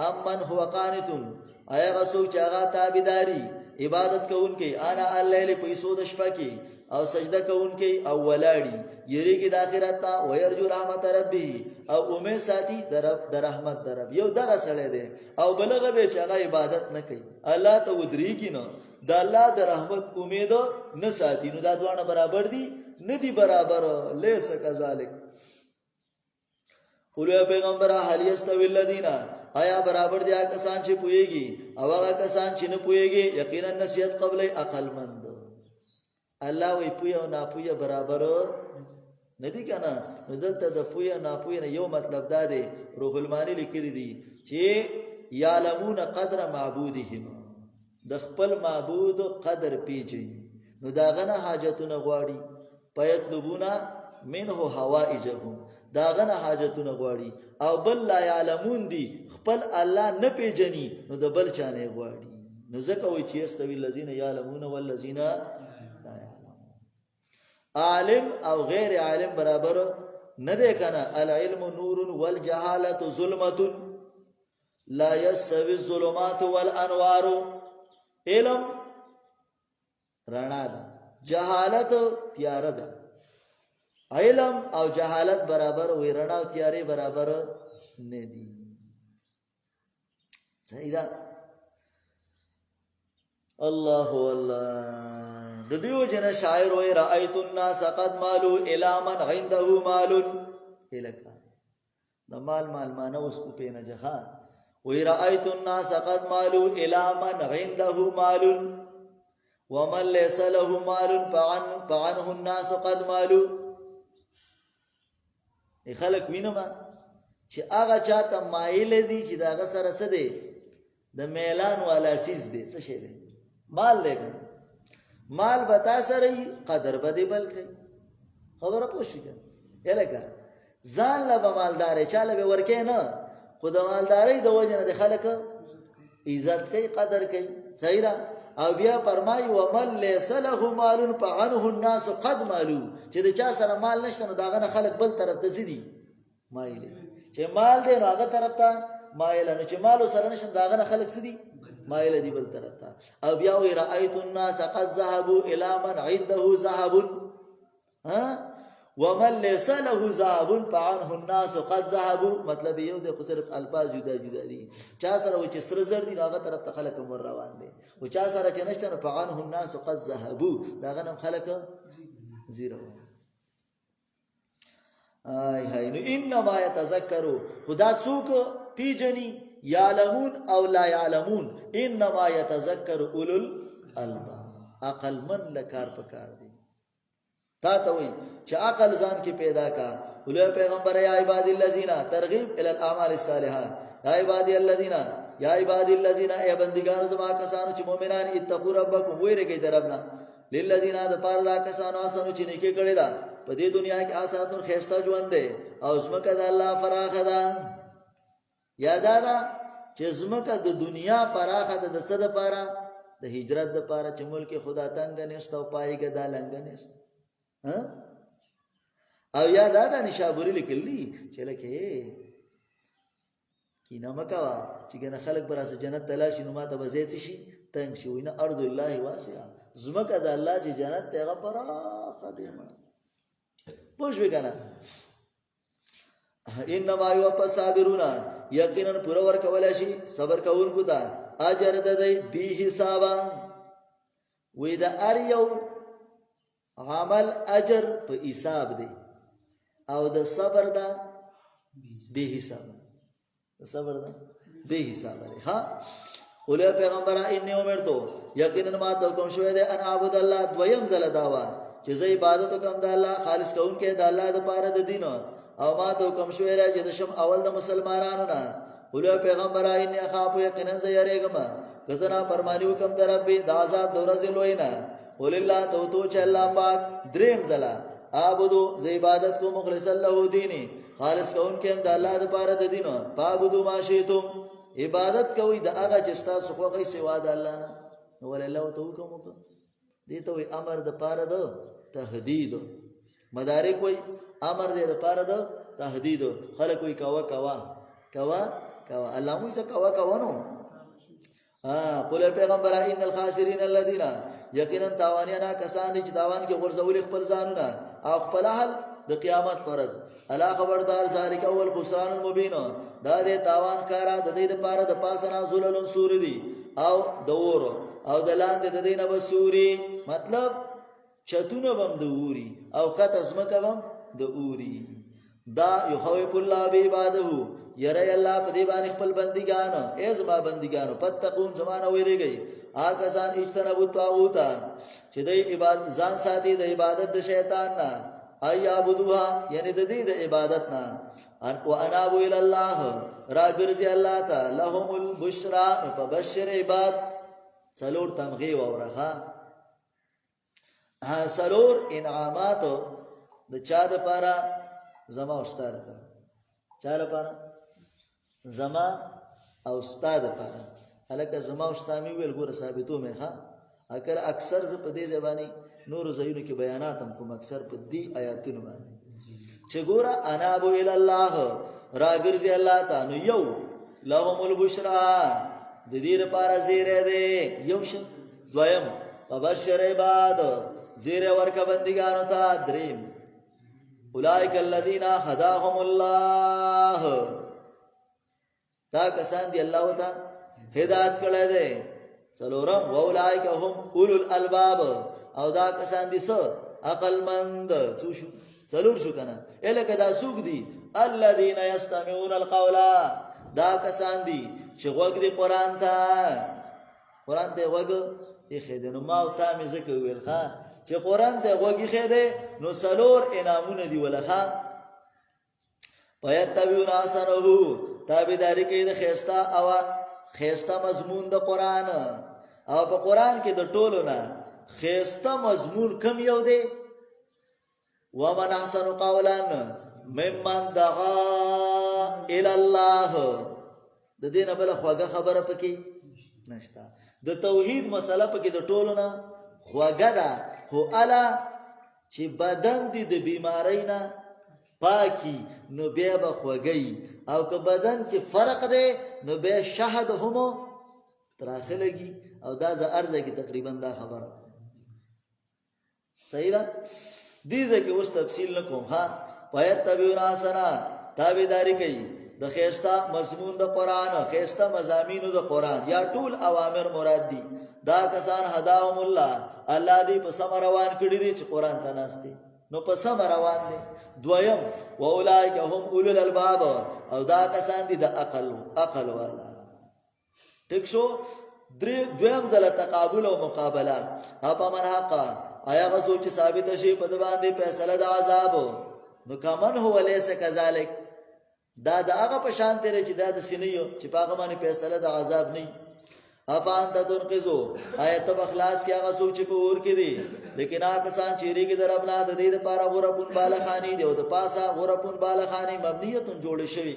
امن هو قانتون، آیا غسو چې هغه تابعداري عبادت کوونکی، انا الليل په سود شپه کې، او سجده کوونکی او ولاړي یریږي د آخرت ته ويرجو رحمت ربه او امید ساتي د رحمت در رب یو دغه سړی دی او بلغه دی چې هغه عبادت نه کوي الله ته ودرېږي نه د الله د رحمت امید نه ساتي نو دا دواړه برابر دي نه دي برابر لیس کذالک قولیا پیغمبر هل یستوی الذین آیا برابر دي هغه کسان چې پوهیږي او هغه کسان چې نه پوهیږي یقینا نصیحت قبل عقل مند الله وی پوی او ناپوی برابر نه دي کنه نو دلته د پوی او ناپوی نه یو مطلب دا دی روح المانی لیکلی دي چې یعلمون قدر معبودهم د خپل معبود قدر پیژني نو دا غنه حاجتونه غواړي پیطلبون منه حوائجهم دا غنه حاجتونه غواړي او بل لا یعلمون دي خپل الله نه پیژني نو د بل چانه غواړي نو ځکه وی چې استوی الذین یعلمون والذین عالم او غیر عالم برابر نه دی کنه العلم نور والجهالة ظلمة لا يستوي الظلمات والانوار علم رڼا ده جهالت تیار ده علم او جهالت برابر وي رڼا او تیارې برابر نه دي صحیح ده الله والله د دیو جن شاعر وی رأیت الناس قد مالوا الى من عنده مال الکا د مال معنا اوس کو پینه جهان وی رأیت الناس قد مالوا الى من عنده مال ومن ليس له مال فعنه الناس قد مالوا خلق وینما چې هغه چاته مایل دي چې داغه سره څه دی د میلان والا سیس دی څه شي دی مال لګا مال بتا سره قدر بده بل کوي خبره پوښی کړه الکه ځان له مالدار چاله به ورکه نه خود مالداري د وجنه د خلک عزت کوي قدر کوي صحیح را او بیا فرمایي ومن ليس له مال فعنه الناس قد مالوا چې د چا سره مال نشته نو داغه خلک بل طرف ته زیدي مایل چې مال دی نو هغه طرف ته مایل نو چې مال سره نشته داغه خلک زیدي مایل دی بل طرف ته او بیا وی رأیت الناس قد ذهبوا الى من عنده ذهب ها ومن ليس له ذهب فعنه الناس قد ذهبوا مطلب یو د صرف الفاظ جدا جدا دي چا سره و چې سر زر دي هغه طرف ته خلک مر روان دي او چا سره چې نشته فعنه الناس قد ذهبوا داغه نم خلک زیرو آی هاي نو انما يتذكروا خدا څوک پیجنی یعلمون او لا یعلمون انما يتذكر اولو الالباب عقل من لکار پکار دي تا ته وي چې عقل ځان کې پیدا کا ولې پیغمبر یا عباد الذین ترغیب ال الاعمال الصالحات یا عباد الذین یا عباد الذین ای بندگانو زما کسانو چې مؤمنان اتقوا ربکم ویریږي دربنا للذین د پاره دا کسانو اسانو چې نیکي کړي دا په دې دنیا کې آسانتون خیرسته ژوند دی او زمکه د الله فراخه ده یادانا چې زمکه د دنیا پراخه ده د څه د پاره د هجرت د پاره چې ملک خدا تنگ نشته او پایګه د لنګ نشته او یا دا نشابوري لیکلی چې لکه کینه مکوا چې ګنه خلک براسه جنت تلاشي نو ماته بزیت شي تنگ شي وینه ارض الله واسعه زمکه د الله چې جنت ته پراخه دی پوښ وکنه انما یوفى صابرون یقینا پور ور کول شي صبر کوونکو ته اجر د دی به حساب وې د ار یو عمل اجر په حساب دی او د صبر دا به حساب صبر دا به حساب دی ها ولې پیغمبر ان امرتو یقینا ما ته کوم شوې ده ان عبد الله دویم زل داوا چې زې عبادت کوم د الله خالص کوونکې د الله د پاره د دین او ما ته کوم شوې ده چې شم اول د مسلمانانو نه ولې پیغمبر ان اخاف یقینا زيرېګم کزنا فرمانیو کوم در رب د عذاب دورځ لوینا ولله تو چې الله پاک دریم زلا عبادو ز عبادت کو مخلص الله دیني خالص کوونکې د الله د پاره د دین پابدو ما شیتم عبادت کوي د هغه چې تاسو خو کوي سوا د الله نه ولله تو کوم دي ته امر د پاره د تهدید مدارک وي امر د پاره د تهدید خلک وي کوا کوا کوا کوا الله مو څه کوا کوا نو قل پیغمبر ان الخاسرین الذين یقینا تاوانیان کسان دي چې تاوان کې غورځولي خپل ځانونه او خپل اهل د قیامت پرز. الا خبردار ذالک اول خسران المبین، دا د تاوان کارا د دې لپاره د پاسنا زلل سور دي او دور او د لاندې د دینه بسوري، مطلب چتونه بم د اوري او کته زمکه بم د اوري. دا یخوف الله بعباده، یری الله په دې باندې خپل بندګان ای زما بندګانو فتقون زمانه ویریږي آګه ځان اجتنبوا الطاغوت چې د عبادت ځان ساتي د عبادت د شیطان نه، ای عبدوها یعنی د دې د عبادت نه، ان وانابوا الى الله راګرځي الله ته، لهم البشرا فبشر عباد. سلور تمغي ورخه سلور انعامات د چا د پاره زما او استاد لپاره، چا لپاره زما او استاد لپاره. هلکه زما او استاد مې ویل ګوره ثابتو مې ها اکل اکثر ز په دې زبانی نور زینو کې بیانات هم کوم اکثر په دې آیاتونو باندې چې ګوره انابو الی الله راګرځي الله ته، نو یو لهم البشرا د دې لپاره زیره دی یو شو، دویم فبشر عباد زیره ورکه بندګانو ته، دریم اولئک الذین هداهم الله دا کسان دی الله وتا هدایت کړی دی، څلورم واولئک هم اولو الالباب او دا کسان دي څه عقل مند، څو شو څلور شو کنه، الکه دا سوق دي الذين يستمعون القول، دا کسان دي چې غوږ دي قران ته، قران ته غوږ یې خېده. نو ما او تا مې ځکه ویل ښا چې قران ته غوږ یې خېده نو څلور انعامونه دي ولخه. پيتبعون احسنه تابعداري کوي د خيستا او خيستا مضمون د قران، او په قران کې د ټولو نه خيستا مضمون کم یو دی، ومن احسن قولا ممن دعا الى الله، د دې نه بل خوږه خبره پکې نشته. د توحید مسله پکې د ټولو نه خوږه ده، خو الا چې بدن دې د بیماری نه پاکی نو بیا به خوږی، او که بدن کې فرق دی نو بیا شهد هم تراخه لګي، او دا ز ارزه کې تقریبا دا خبره صحیح ده. دې ځکه اوس تفصیل نکوم ها. پيتبعون احسنا تابعداري کوي د خيستا مضمون د قران، خيستا مضامینو د قران یا ټول اوامر مراد دي. دا کسان هداهم الله، الله دې په سم روان کړی دي چې قران ته ناشتي نو په سم روان دي. دویم واولئک هم اولو الالباب، او دا کسان دي د عقل والا. ټیک شو. دویم ځل تقابل او مقابله. اپا من حق آیا غزو چې ثابت شي په د باندې فیصله د عذاب، نو کمن هو لیس کذالک، دا د هغه په شان تیرې چې دا د سینیو چې په هغه باندې فیصله د عذاب نه. افان تنقذو آیت بخلاص کې هغه سوچ په ور کې دي، لیکن هغه کسان چې ریګ در ابنا د دې لپاره غرفون بالخانی دی او د پاسا غرفون بالخانی مبنیتون جوړ شوی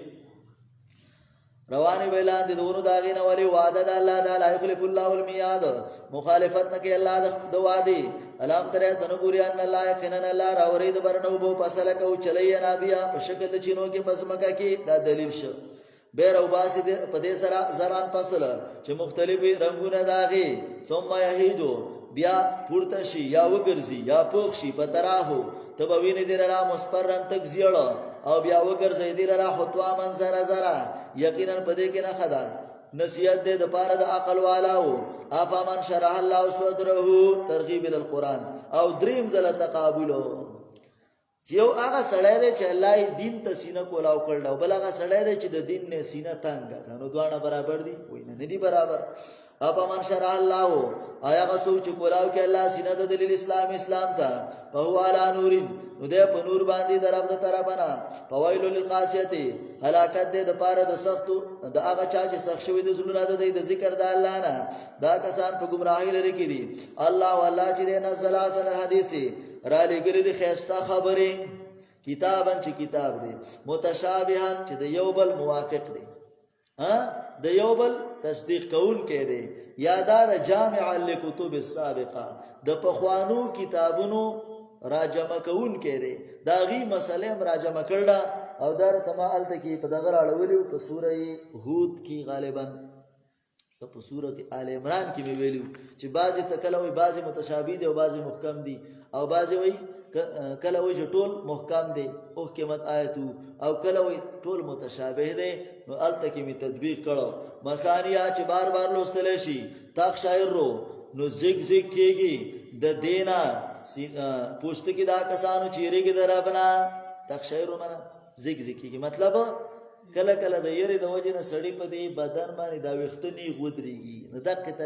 رواني ویلان دي دونو داغینه ولی وعده د الله د لا یخلف الله المیعاد، مخالفت نه کوي الله د وعده. الام تر دنو ګوري ان الله یقینا الله راورید برنو بو فصل کو چلی نبیا په شکل چینو کې پس مکه کې دا دلیل شو. بیر او باسی په دې سره زران فصل چې مختلفي رنگونه داغي، ثم یهیدو بیا پورته شي یا وګرځي یا پوښ شي په تراهو تبوینه دې را مصپرن تک زیړه او بیا وګرځي دې را خطوا منظر زرا. یقینا په دې کې نه خدا نصیحت دې د پاره د عقل والاو. افمن شرح الله صدره ترغیب ال القران، او دریم زله تقابلو یو هغه سړی دی چې الله دین ته سینه کولاو کړل، او بل هغه سړی دی چې د دین نه سینه تنګ ده، نو دواړه برابر دي وای نه دي برابر. ابا من شرع الله آیا غسو چې کولاو کې الله سینه د دلیل اسلام ته، په هو علی نورین نو ده په نور باندې درب د طرفنا، فویل للقاسیه هلاکت ده د پاره د سختو د هغه چا چې سخت شوی د زلونه د ذکر د الله نه، دا کسان په گمراهی لري کې دي. الله والله چې نزل احسن الحديث را لګل دي خيستا خبره کتابن چې کتاب دی متشابهان چې د یو بل موافق دی، د یو بل تصدیق کول کې دی، یادار جامع لکتب السابقه د پخوانو کتابونو راجمع کول کې دی، دا غي مسلم راجمع کړل او در تمال ته کې په دغه اړولو په سوره هود کې غالبا ته په سورۃ آل عمران کې مې ویلو چې بعضې ته کله وایي بعضې متشابه دي او بعضې محکم دي او بعضې وایي کله وایي چې ټول محکم دی احکمت آیتو او کله وایي ټول متشابه دی نو هلته کې مې تطبیق کړو مثانیه چې بار بار لوستلی شي تقشعر نو زیګ زیګ کېږي د دینا پوستکی دا کسانو چې یریږي د رب نه تقشعر معنا زیګ زیګ کېږي مطلب کله کله د یری د وجې نه سړی په دې بدن باندې دا ویښته نه غودرېږي نو دقې ته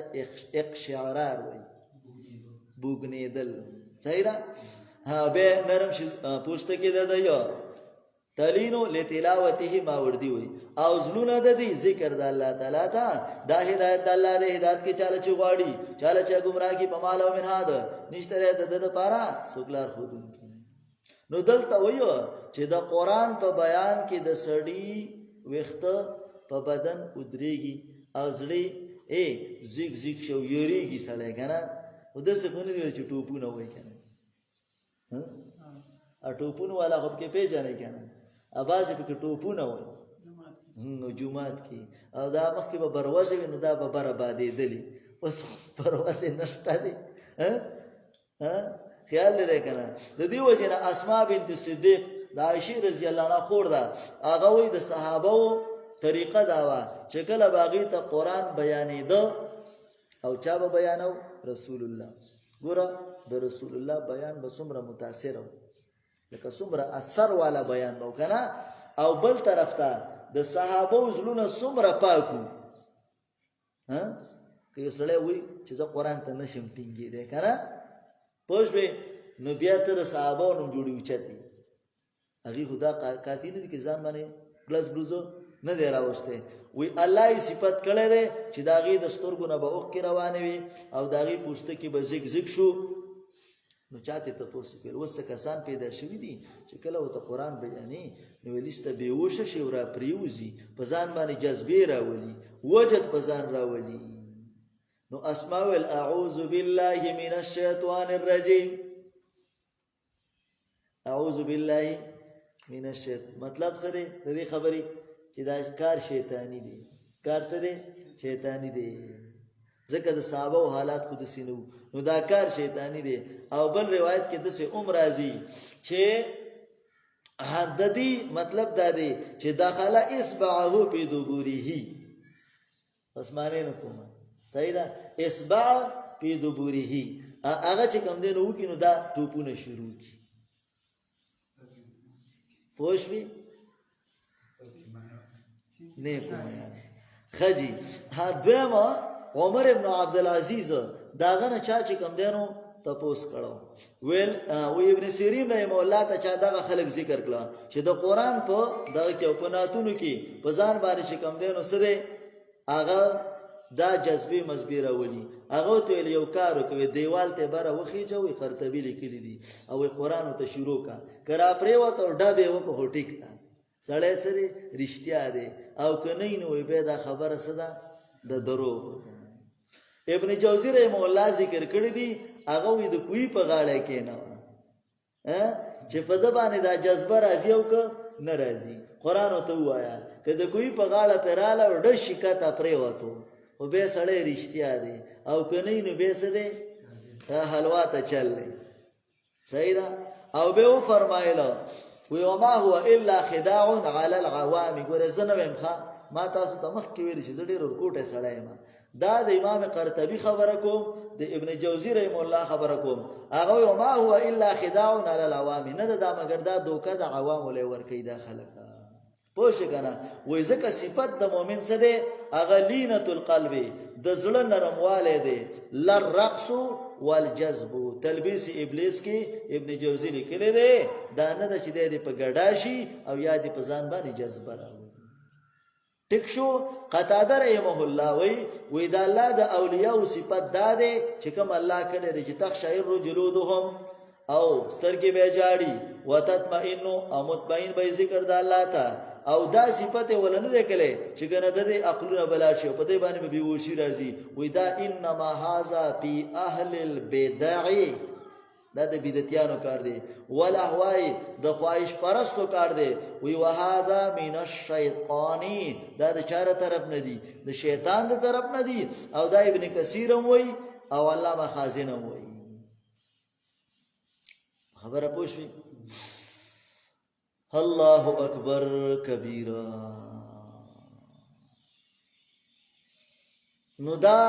اقشعرار وایي بوګنېدل صحیح ده بیا نرم شي پوستکی د ده یا تلینو لتلاوته ماوردی وي او زلونه د دې ذکر د الله تعالی ته دا هدایت د الله د هدایت کې چاله چې غواړي چاله چې گمراه کی په مال او منهاد نشته د لپاره سوکلار خودون کی نو دلته وایو چې د قران په بیان کې د سړی وخته په بدن ودرېږي او زړی زیګ زیګ شو یریږي سړی کنه او د څه غونې دی چې ټوپونه وای کنه ا ټوپونه والا خو کې پیژنې کنه اواز په ټوپونه وای نو جمعات کې او دا مخ کې به بروازه نو دا به برابادې دلی اوس بروازه نشته دی خیال لري کنه د دې وجنه اسماء بنت صدیق د عائشه رضی الله عنها خور ده هغه وای د صحابه طریقه دا وا چې کله باغی ته قران بیانې ده او چا به بیانو رسول الله ګوره د رسول الله بیان به څومره متاثر و لکه څومره اثر والا بیان به کنه او بل طرف ته د صحابه زلونه څومره پاکو که یو سړی وي چې زه قران ته نشم ټینګېدی کنه پوه شوې نو بیا ته د صحابو نوم جوړي اوچتې هغې خو دا کاتي نه دي چې ځان باندې ګلس ګلوزو نه دی راوستی وی الله یې صفت کړی دی چې د هغې د سترګو نه به اوښکې روانې وي او د هغې پوستکي به زیګ زیګ شو نو چاته تپوس وکړ اوس څه کسان پیدا شوي دي چې کله ورته قرآن بیانې نو ویلیسته بېهوشه شي او را پرېوځي په ځان باندې جذبې راولي وجد په ځان راولي نو اسماء ویل اعوذ بالله من الشیطان الرجیم اعوذ بالله من الشیطان مطلب څه دی د دې خبرې چې دا کار شیطانی دی کار څه دی شیطانی دی ځکه د صحابه او حالات خو داسې نه نو دا کار شیطانی دی او بل روایت کې داسې راځي چې د دې مطلب دا دی چې داخله اصبعه فی دبوره بس معنی نه کومه صحیح ده اصبع فی دبوره هغه چې کوم دی نو وکړي نو دا توپونه شروع کړي پوه شوې نه کومه خجی دویمه عمر ابن عبدالعزیز داغه نه چا چې کوم دی نو تپوس کړو ویل و ابن سیرین رحمه الله ته چا دغه خلک ذکر کړه چې د قرآن په دغه کې په ناتونو کې په ځان باندې چې کوم دی نو څه دی هغه دا جذبې مذبې راولي هغه ته ویل یو کار وکړئ دیوال ته بره وخیجوئ خرطبي لیکلي دي او قرآن ورته شروع کړه که را پرېوته او ډبې وکړه خو ټیک ده سړی څه دی رښتیا دی او که نه وي نو وایي بیا دا خبره څه ده د دروغ ابن جوزی رحمه الله ذکر کړی دی هغه وی د کوی په غاړه کې نه چې په د باندې دا جذبه راځي او که نه راځي قرآن ته وایا که د کوی په غاړه پراله او ډ شکته پرې وته او به سړی رښتیا دی او که نه نو به څه دی حلوا ته چل دی صحیح ده او به و فرمایله وی وما هو الا خداع علی العوام ګوره زه نه ویم ما تاسو ته مخکې ویلي چې زه ډېر ورکوټی سړی یم دا د امام قرطبي خبره کوم د ابن جوزی رحم الله خبره کوم هغه وما هو الا خداع علی العوام نه ده دا مګر دا دوکه د عوامو لی ورکوي دا خلک پوه شئ که نه وایي ځکه صفت د مؤمن څه دی هغه لینة القلب د زړه نرموالی دی للرقص والجذب تلبیس ابلیس کې ابن جوزی لیکلی دی دا نه ده چې دی په ګډا شي او یا دې په ځان باندې جذبه راوړي ټیک شو قتاده رحمه الله وی دا الله د اولیاء صفت دا دی چې کوم الله کړی دی چې تقشعر جلودهم او سترګې به جاړي وتطمئن او مطمئن به ذکر د الله ته او دا صفت ولنه دی کله چې ګنه د عقلونه بلا شي په دې باندې به بیوشي راځي وی دا انما هاذا فی اهل البدع دا د بدعتیانو کار دی. والاهوای د خواهش پرستو کار دی. وی وهذا من الشیطان دا د چاره طرف نه دی د شیطان د طرف نه دی. او دا ابن کثیر هم وی او علامه خازن هم وی. خبره پوه شوې؟ الله اکبر کبیره. نو دا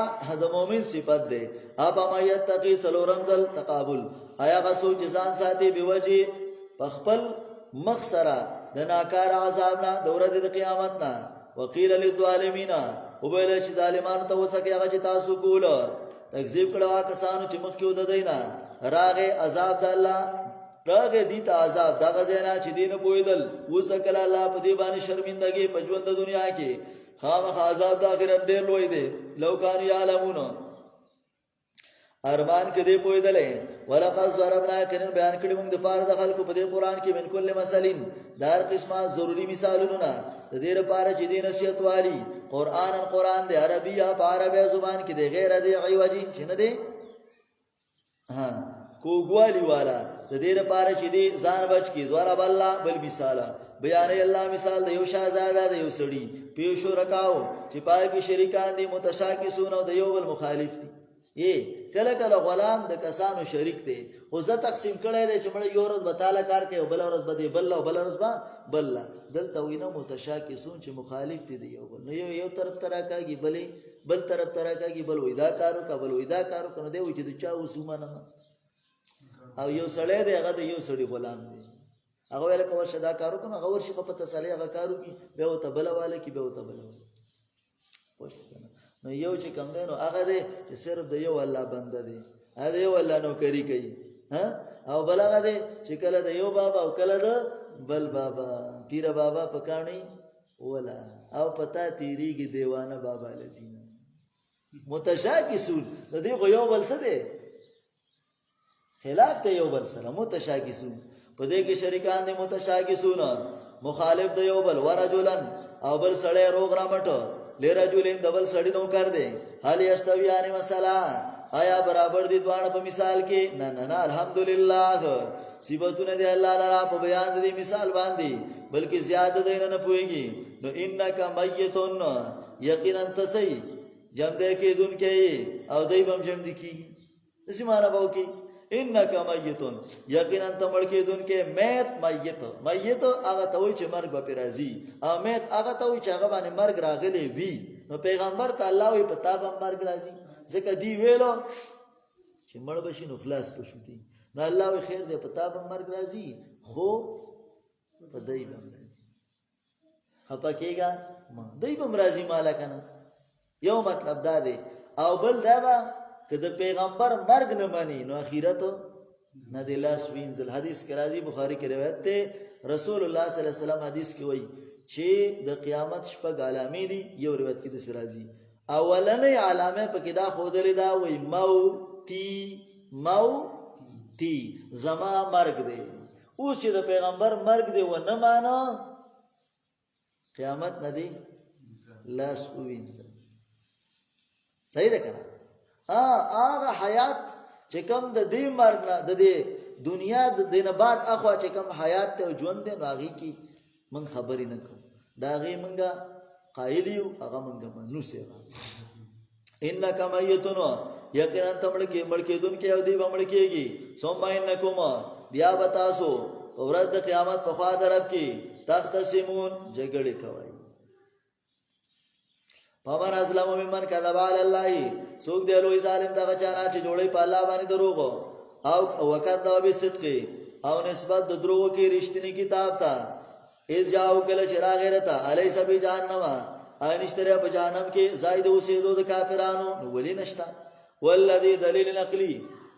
د مؤمن صفت دی. اب ما یتقی سلورم ځل تقابل آیا غسو جزان ساتي بوجه پخپل مخ سره د ناکار عذاب نه د ورځې د قیامت نه. وقیل للظالمین وبیل چې ظالمانو ته وسکه هغه چې تاسو کول تکذیب کړه کسانو چې مخکې ود دینه راغه عذاب د الله راغه دي ته عذاب دا غزینا چې دین پویدل وسکه الله په دې باندې شرمندګي په ژوند د دنیا کې خامخ عذاب د آخرت ډیر لوی دی. لو کان یعلمون ارمان کې دی پویدلې. ولقد ضربنا کنن بیان کړي موږ د پاره د خلکو په دې قران کې من کل مثالین دار قسمه ضروری مثالونه د دې لپاره چې دین نصیحت والی قران دی عربیه په عربی زبان کې دی غیر دی عوجی چې نه دی کوګوالی والا د دې لپاره چې دی ځان بچ کی دواره الله بل مثاله بیان الله مثال د یو شاهزاده د یو سړي پیشو رکاو چې پای کې شریکان دي متشاکسون او د یو بل مخالف دي. کله کله غلام د کسانو شریک دی خو زه تقسیم کړی دی چې مړه یو ورځ به تعالی کار کوي او بل ورځ به دی بل او بل ورځ به بل. دلته وینه متشاکسون چې مخالف دي د یو بل. نو یو طرف ته راکاږي بل طرف ته راکاږي بل وای دا کارو کا بل وای دا کارو کنه دی چې د چا وسومانه او یو سړی دی هغه د یو سړي غلام دی. هغه ویل کوه شدا کارو کنه هغه ورشي په تسلی هغه کارو کی به او ته بل واله کی به او ته بل نو یو چې کم دی نو هغه دی چې صرف د یو الله بنده دی هغه یو الله نوکری کوي او بل هغه دی چې کله د یو بابا او کله د بل بابا پیر بابا پکانی ولا او پتا تیریږي دیوانه بابا لذینا متشاکسون د دې یو بل څه دی خلاف ته یو بل سره متشاکسون په دې کې شریکان دي متشاکسون مخالف د یو بل. ورجلن او بل سړی روغ را مټو لرجلن دبل سړی نو کړ دے. حال یستویان مثلا آیا برابر دي دوانه په مثال کې؟ نه نه نه الحمدلله صفاتونه دی الله لرا په بیان دي مثال باندې بلکې زیاده دین نه پويږي. نو انک میتون یقینا تسی جم دې کې دن کې او دای بم جم دي کی دسی معنا باو کی انک میتون یقینا تمړ کې دن کې میت هغه ته وي چې مرګ به راځي او میت هغه ته وي چې هغه باندې مرګ راغلی وي. نو پیغمبر ته الله وي پتا به مرګ راځي ځکه دی ویلو چې مړ بشي نو خلاص پښوتی. نو الله وي خیر دې پتا به مرګ راځي خو په دای به راځي خپه کېګا ما دای به راځي مالا کنه. یو مطلب دا دی او بل دا که د پیغمبر مرګ نه مانی نو اخرت نه د لاس وینځل. حدیث کې راځي بخاری کې روایت ده رسول الله صلی الله علیه وسلم حدیث کې وایي چې د قیامت شپه علامې دي. یو روایت کې د راځي اولنې علامه په کې دا خودلې دا وایي موتی زما مرګ دی. اوس چې د پیغمبر مرګ دی و نه مانو قیامت نه دی لاس وینځل. صحیح ده کنه؟ هغه حیات چې کوم د دې مرګ نه د دې دنیا د دینه بعد اخوا چې کوم حیات ته ژوند دی نو هغه کی من خبرې نه کوم دا هغه منګه قایل یو هغه منګه منو سیوا. انک میتون یقینا تمړ کې مړ کې دن کې او دی بمړ کېږي. ثم انکم بیا بتاسو ورځ د قیامت په خوا درب کې تختصمون جګړه کوي. فمن اسلم ممن كذب على الله سوق دی لوی ظالم دا چانا چې جوړي په الله باندې دروغ او وکذب بالصدق او نسبت د دروغ کې رښتینی کتاب ته از جاو کله چې راغیرته الیس بی جهنم انشتره په جهنم کې زائد اوسېدو د کافرانو نو ولې نشتا. والذي دلیل نقلی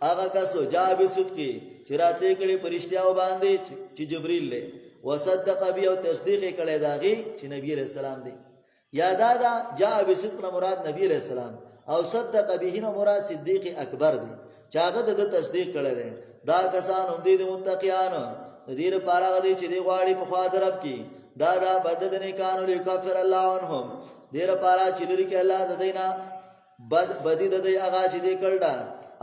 هغه کسو جاء بالصدق چې راتلې کړي پرشتیاو باندې چې جبرئیل له وصدق بیا او تصدیق کړي داغي چې نبی رسول سلام دی. یا دادا جاء بصدق مراد نبی علیہ السلام او صدق به نه مراد صدیق اکبر دی چاغه د تصدیق کړه دی. دا کسان هم دي متقیان د دې لپاره غدي چې دی غواړي په خوا درب کې دا بدد نه کانو لیکفر الله عنهم دې لپاره چې لري کې الله د دینا بدی د دې هغه چې دی کړه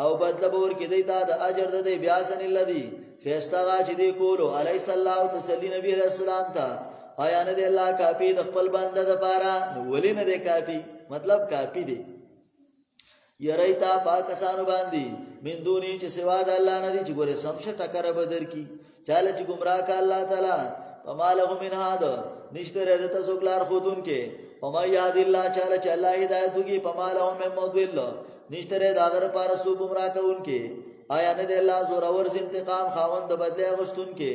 او بدل بور کې دی تا د اجر د دی بیاسن الذی خیستغا چې دی کولو علی صلی الله تسلی نبی علیہ السلام ته آیا نه دی الله کافی د خپل بنده د پاره نو ولی نه دی کافی مطلب کافی دی یریتا پاکستان باندې من دونی چې سوا د الله نه دی چې ګوره سمشه ټکر بدر کی چاله چې گمراه کا الله تعالی فماله من هذا نشته رده تاسو کلار خودون کې وما یهد الله چاله چې الله هدایت کی فماله من مضل نشته رده اگر پر سو گمراه کون کې آیا نه دی الله زور اور انتقام خاوند بدله غشتون کې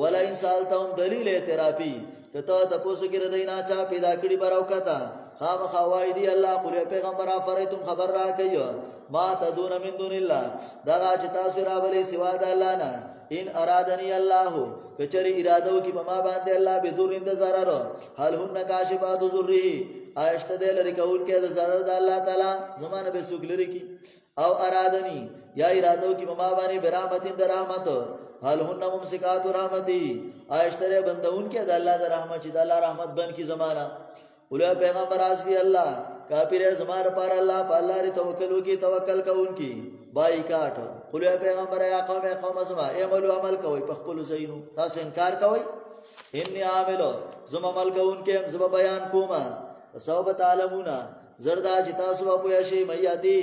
ولا انسان ته دلیل اعترافي کته تاسو کې ردینا چا پیدا کړی براو کتا خام خوای دی الله قل پیغمبر افریتم خبر را کایو ما تدون من دون الله دا چې تاسو را بلې سوا د الله نه ان ارادنی الله کچری اراده کی په ما باندې الله به دور انتظار را هل هن کاشفات ذره آیشت دل ریکون کې د zarar د الله تعالی زمانه به سوګ لري کی او ارادنی یا اراده کی په ما باندې برحمتین د رحمت هل هن ممسکات رحمتی آیشت دل بندون کې د الله د رحمت چې د الله رحمت بن کی زمانہ اولیا پیغمبر حسبی اللہ کافر ہے زمار پر اللہ پا اللہ ری توکلو کی توکل کون کی بائی کاٹ اولیا پیغمبر ہے قوم زما اعملو عمل کوئی پخپلو زینو تاس انکار کوئی انی عاملو زم عمل کون کے زم بیان کوما سواب تعلمونا زردہ چتا سوا پویشی میاتی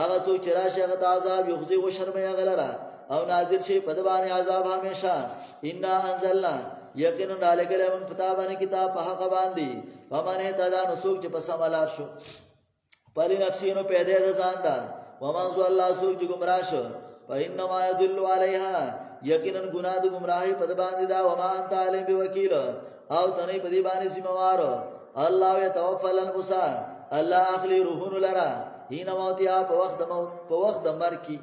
آغا سوک چراشی اغت عذاب یخزی و شرمی اغلرا او نازل شی پدبان عذاب ہمیشہ انا انزلنا یقینا ڈالے من کتابانی کتاب په حق باندې ومن هدا نسوک چې پس عملار شو پلی نفسینو پیدا د ځان دا ومن زو الله سوک چې گمراه شو فإنما يدل عليها یقینا گناه د گمراهی په باندې دا وما انت علیم بوکیل او تنه په دې باندې سیموار الله يتوفى الانفس الله اخلی روحون لرا هینا موتیا په وخت د مرګ کی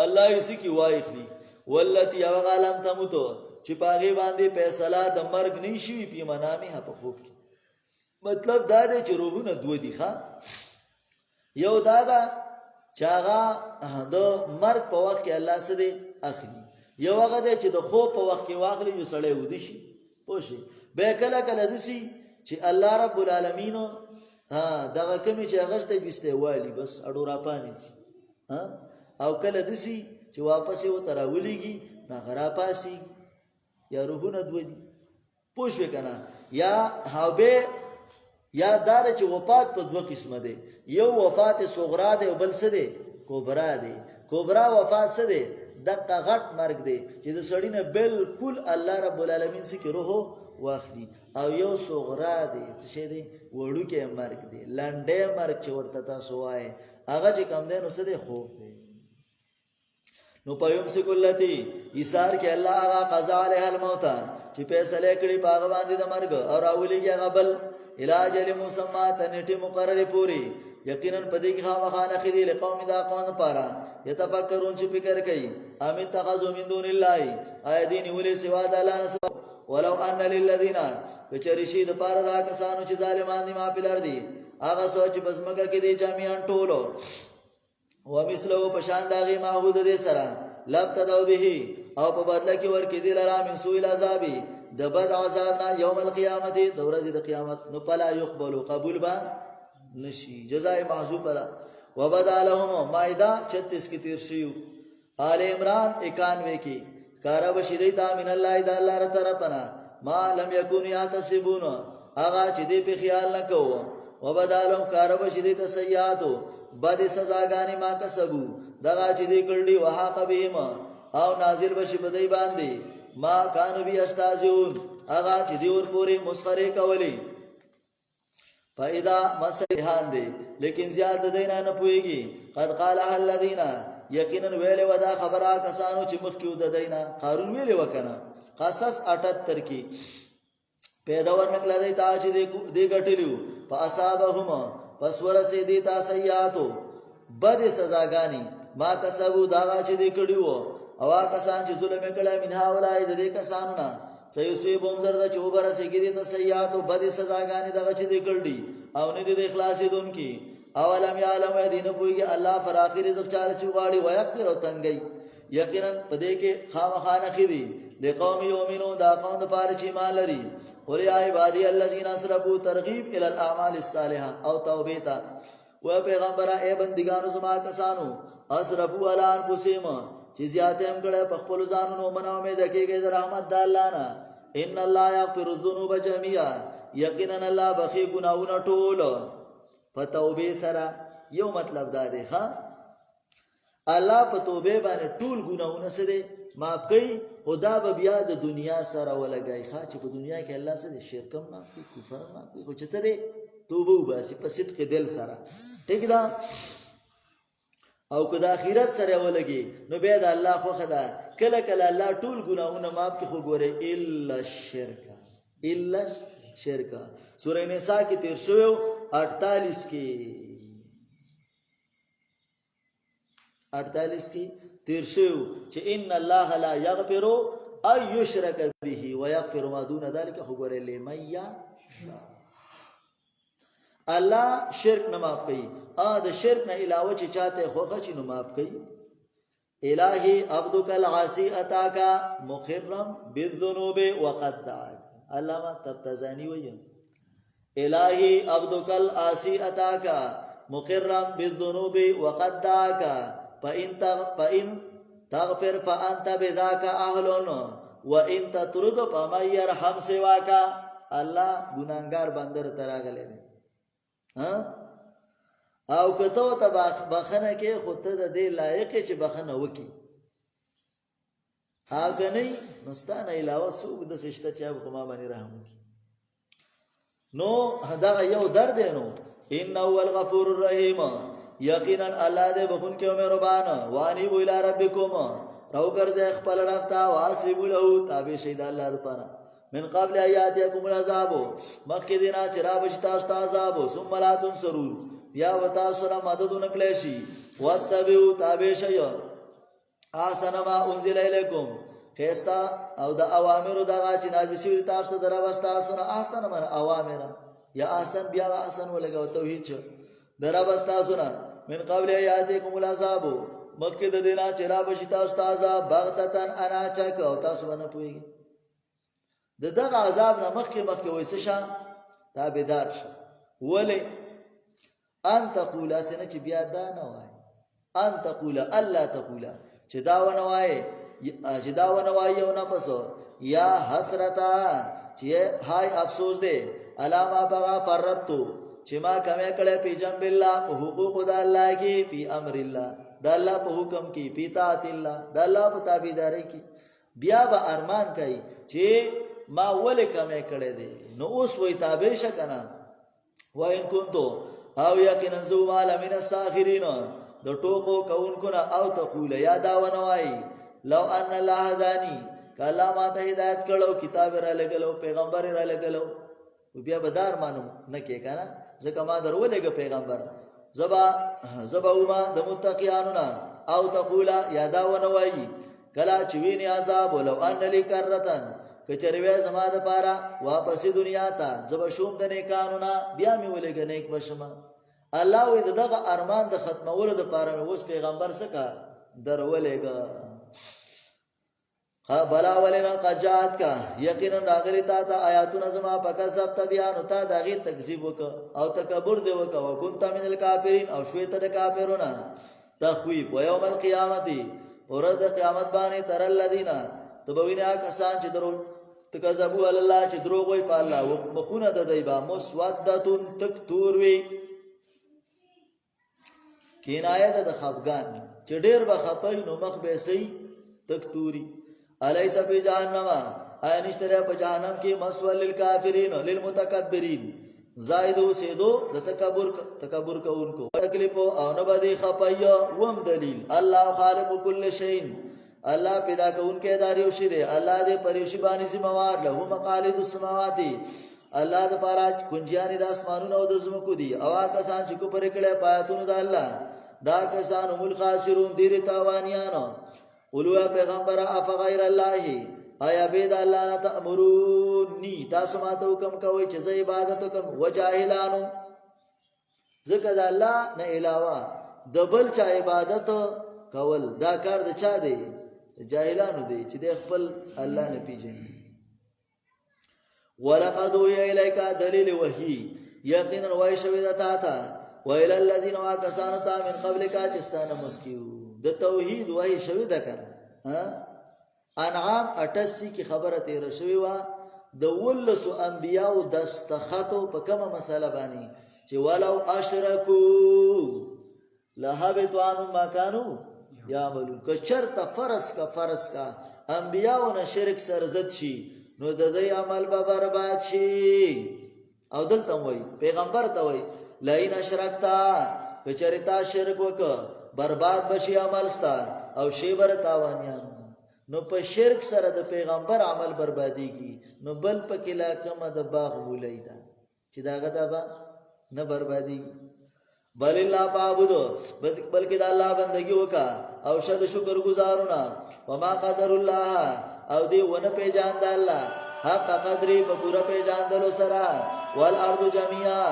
الله یې کی وایخلی والتي وغلم تموتو چې پاغي باندې فیصله د مرګ نه شي په منامه په خوب کې مطلب دا دی چې روحونه دوه دي ښا یو دا دا چې هغه د مرګ په وخت کې الله سره اخلي یو هغه دی چې د خوب په وخت کې واخلي یو سړی ودی شي پوښي به کله کله دسی چې الله رب العالمین دغه کمی چې هغه ته بيسته والی بس اډو را پانی او کله دسی چې واپس یو تراولېږي نه غرا پاسي یا روحونه دوی دي پوښوي کنه یا هاوبه یا دار چې وفات په دوه قسمه دي یو وفات صغرا دی او بل څه دی کبرا دی کبرا وفات څه دی دغه غټ مرګ دی چې د سړی نه بالکل الله رب العالمین سره روح واخلي او یو صغرا دی څه دی وړو کې مرګ دی لنډه مرګ چې ورته تاسو وای هغه چې کم دی نو څه دی خوب دی نو پيوم سکلتی ایثار کې الله هغه قضا علیه الموت چې فیصله کړي پاغه باندې د مرګ او راولېږي هغه بل علاج المسمى تنټي مقرره پوری یقینا پدې کې خامخانه خدي له قوم دا قوم لپاره يتفکرون چې فکر کوي امن تخذو من دون الله ايدين ولي سوا د الله نه ولو ان للذين کچریشي د پاره دا کسانو چې ظالمان دي ما پلار دي هغه سوچ بسمګه کې دي جامعان ټولو ومثلو پشان داغي معهود دې سره لبتدو به او په بدله کې ورکې دي لرا من سوء العذاب د بد عذاب نه یوم القیامت د ورځې د قیامت نو پلا يقبل قبول با نشي جزاء محذوف را وبدا لهم مائده 36 کې تیر شیو آل عمران 91 کې کار بشیدای تا من الله د الله تر طرفنا ما لم يكن يحتسبون اغا چې دې په خیال نه کوو وبدا لهم کار بشیدای ته سیئاتو بد سزاګانی ما کسبو دغه چې دې کړي وحاق بهم او نازل بشي بدای باندې ما کانو بی استازون اغا چې دې ور پوری مسخره کولی فائدہ مسیحان دی لیکن زیاد دینه نه پويږي قد قال الذين یقینا ویله ودا خبره کسانو چې مخ کې ود دینه قارون ویله وکنه قصص 78 کې پیدا ورنکله دی تا چې دې غټلیو فاصابهم پس ورسې دي تا سیئاتو بد سزاګانی ما کسبو داغه چې دې کړیو او کسان چې ظلم کړه منها ولای دې کسانو نه سيسوي بوم زرد چوبر سګری ته سیئات او بد سزاګانی دغه چې دې کړی او نه دې اخلاصې دون کی اولم یعلم دین پویږي الله پر اخر رزق چاله چوغاړي ويقدر او تنگي یقینا پدې کې خامخانه خېدي لقوم یؤمنون دا قوم د پاره چې ایمان لري قل یا عبادی الذین اسرفوا ترغیب الی الاعمال الصالحه او توبه تا و پیغمبره ای بندگانو زما کسانو اسرفوا علی انفسهم چې زیاته هم کړه په خپل ځانونو منو امید کېږي د رحمت د الله نه. ان الله یغفر الذنوب جميعا یقینا الله بخي ګناونه ټول په توبه سره. یو مطلب دا دی ښا الله په توبه باندې ټول ګناونه سره معاف کوي. خدا به بیا د دنیا سره ولګای ښا چې په دنیا کې الله سره شرک هم معاف کوي کفر معاف کوي خو چې څه دی توبه وباسي په صدق دل سره. ټیک ده او که د اخرت سره ولګي نو بیا د الله خو خدا کله کله الله ټول ګناهونه معاف کوي خو ګوره الا الشرک سورہ نساء کې تیر شوی 48 کې تیر شوی چې ان الله لا یغفر ان یشرک به ويغفر ما دون ذلك خو ګوره لمن یشاء. الله شرک نه معاف کوي د شرک نه علاوه چې چاته خوخه شي نو معاف کوي. الہی عبدک العاصی اتاکا مخرم بالذنوب وقد دعاک. علامہ تبتزانی وایي الہی عبدک العاصی اتاکا مخرم بالذنوب وقد دعاک فإن تغفر فأنت بذاك أهل وإن تطرد فمن يرحم سواك. الله ګناګار بندر تراغله او کته ته بخنه کې خود ته د لایق چې بخنه وکي هغه نه مستانه علاوه سوق د سشته چې په ما باندې رحم وکي نو دا یو درد نو. ان اول غفور الرحیم یقینا الله دې بخون کې مهربان. وانی الى ربکم رو ګرځه خپل رافتا واسلموا له تابع شید الله لپاره. من قبل ایاتکم العذاب مخکې دینا چې را بشتا است عذاب ثم لا تنصرون بیا وتا سره مدد نکړی شي. واتبعوا تابع شي احسن ما انزل الیکم خيستا او د اوامر دغه چې نازل شوی تاسو ته دروستا سره احسن من اوامر یا احسن بیا احسن ولګو توحید چې دروستا سره. من قبل ایاتکم العذاب مخکې د دینا چې را بشتا است عذاب بغتتن انا چک او تاسو باندې پوي دغه عذاب نه مخکې وایسه شه تابعدار شه. ولی ان تقول اسنه چې بیا دا نه وای ان تقول الله تقول چې دا ونه وای یو نه پس یا حسرتا چې هاي افسوس دی علامه بغا فرتو چې ما کمه کړه پی جنب الله په حقوق د الله کې پی امر الله د الله په حکم کې پی طاعت الله د الله په تابعداري کې بیا به ارمان کوي چې ما ولې کمه کړه دی نو اوس وای تابع شکنه. وان کنتو او یقینا زو مال من الساخرین د ټوکو کونکو نه او تقول یا دا ونوای لو ان الله هدانی کله ما ته هدایت کړو کتاب را لګلو پیغمبر را لګلو بیا بدار مانو نه کې کنه ځکه ما درولېګ پیغمبر زبا ما د متقینانو نه او تقول یا دا ونوای کلا چې ویني عذاب لو ان لکرتن کچروي زما د پاره واپس دنیا ته زب شوم د نیکانو نه بیا می ولګ نیک بشم. الله وې دغه ارمان د ختمولو د پاره مې اوس پیغمبر سکا درولېګ بلا ولنا قجات کا یقینا راغلی تا ته آیاتونه زما پکا سب بیان او تا دغه تکذیب وک او تکبر دی وک او كنت من الکافرین او شویت د کافرون تخویب و یوم القیامت ورځ قیامت باندې تر الذین تبوینا کسان چې درو تکذبوا علی الله چې دروغ وای په الله مخونه د دیبا مسودتون تکتور وی کنایه د خفغان چې ډیر به خپای نو مخ به سي تکتوري الیس فی جهنم اینشتره په جهنم کې مسول للکافرین للمتکبرین زائدو سیدو د تکبر کوونکو تکلیف او نه بدی خپای وم دلیل الله خالق کل شیء الله پیدا کونکي داریو شه دی الله دې پریوشي باندې سموار له مقالید السماوات الله د پاره کنجیانی د اسمانونو او د زمکو دی او کسان چې کو پر کړه پاتونو د الله دا کسان هم خاسرون دیر تاوانیانو. قولوا پیغمبر اف غیر الله آیا بيد الله نه تأمرونی تاسو ما ته حکم کوي چې زه عبادت کوم وجاهلانو ذکر الله نه علاوه د بل چا عبادت کول دا کار د چا دی جاهلانو دی چې د خپل الله نه پیژني. ولقد وحي اليك دلیل وحی یقینا وحی شوی د تا ته ویل الذین واکسانتا من قبلک چستانه مسکیو د توحید وحی شوی ده کنه. انعام 88 کې خبره تیر شوی و د ولسو انبیاو دستخطو په کومه مسله باندې چې ولو اشرکو لهبط عنهم ما كانوا يعملون. که چرته فرض کا انبیاو نه شرک سرزد شي نو د دې عمل به برباد شي. او دلته وای پیغمبر ته وای لئن اشرکتا که چرتا شرک وک برباد بشي عمل ستا او شی بر تاوانیان. نو په شرک سره د پیغمبر عمل بربادیږي نو بل په کلا کمه د باغ مولیدا چې داغه دا به نه بربادیږي. بل الله پابودو بلکې د الله بندگی وکا او شد شکر گزارونه. وما قدر الله او دی ونه پیجان د الله حق قدرې په پورا پیجاندلو سره. والارض جميعا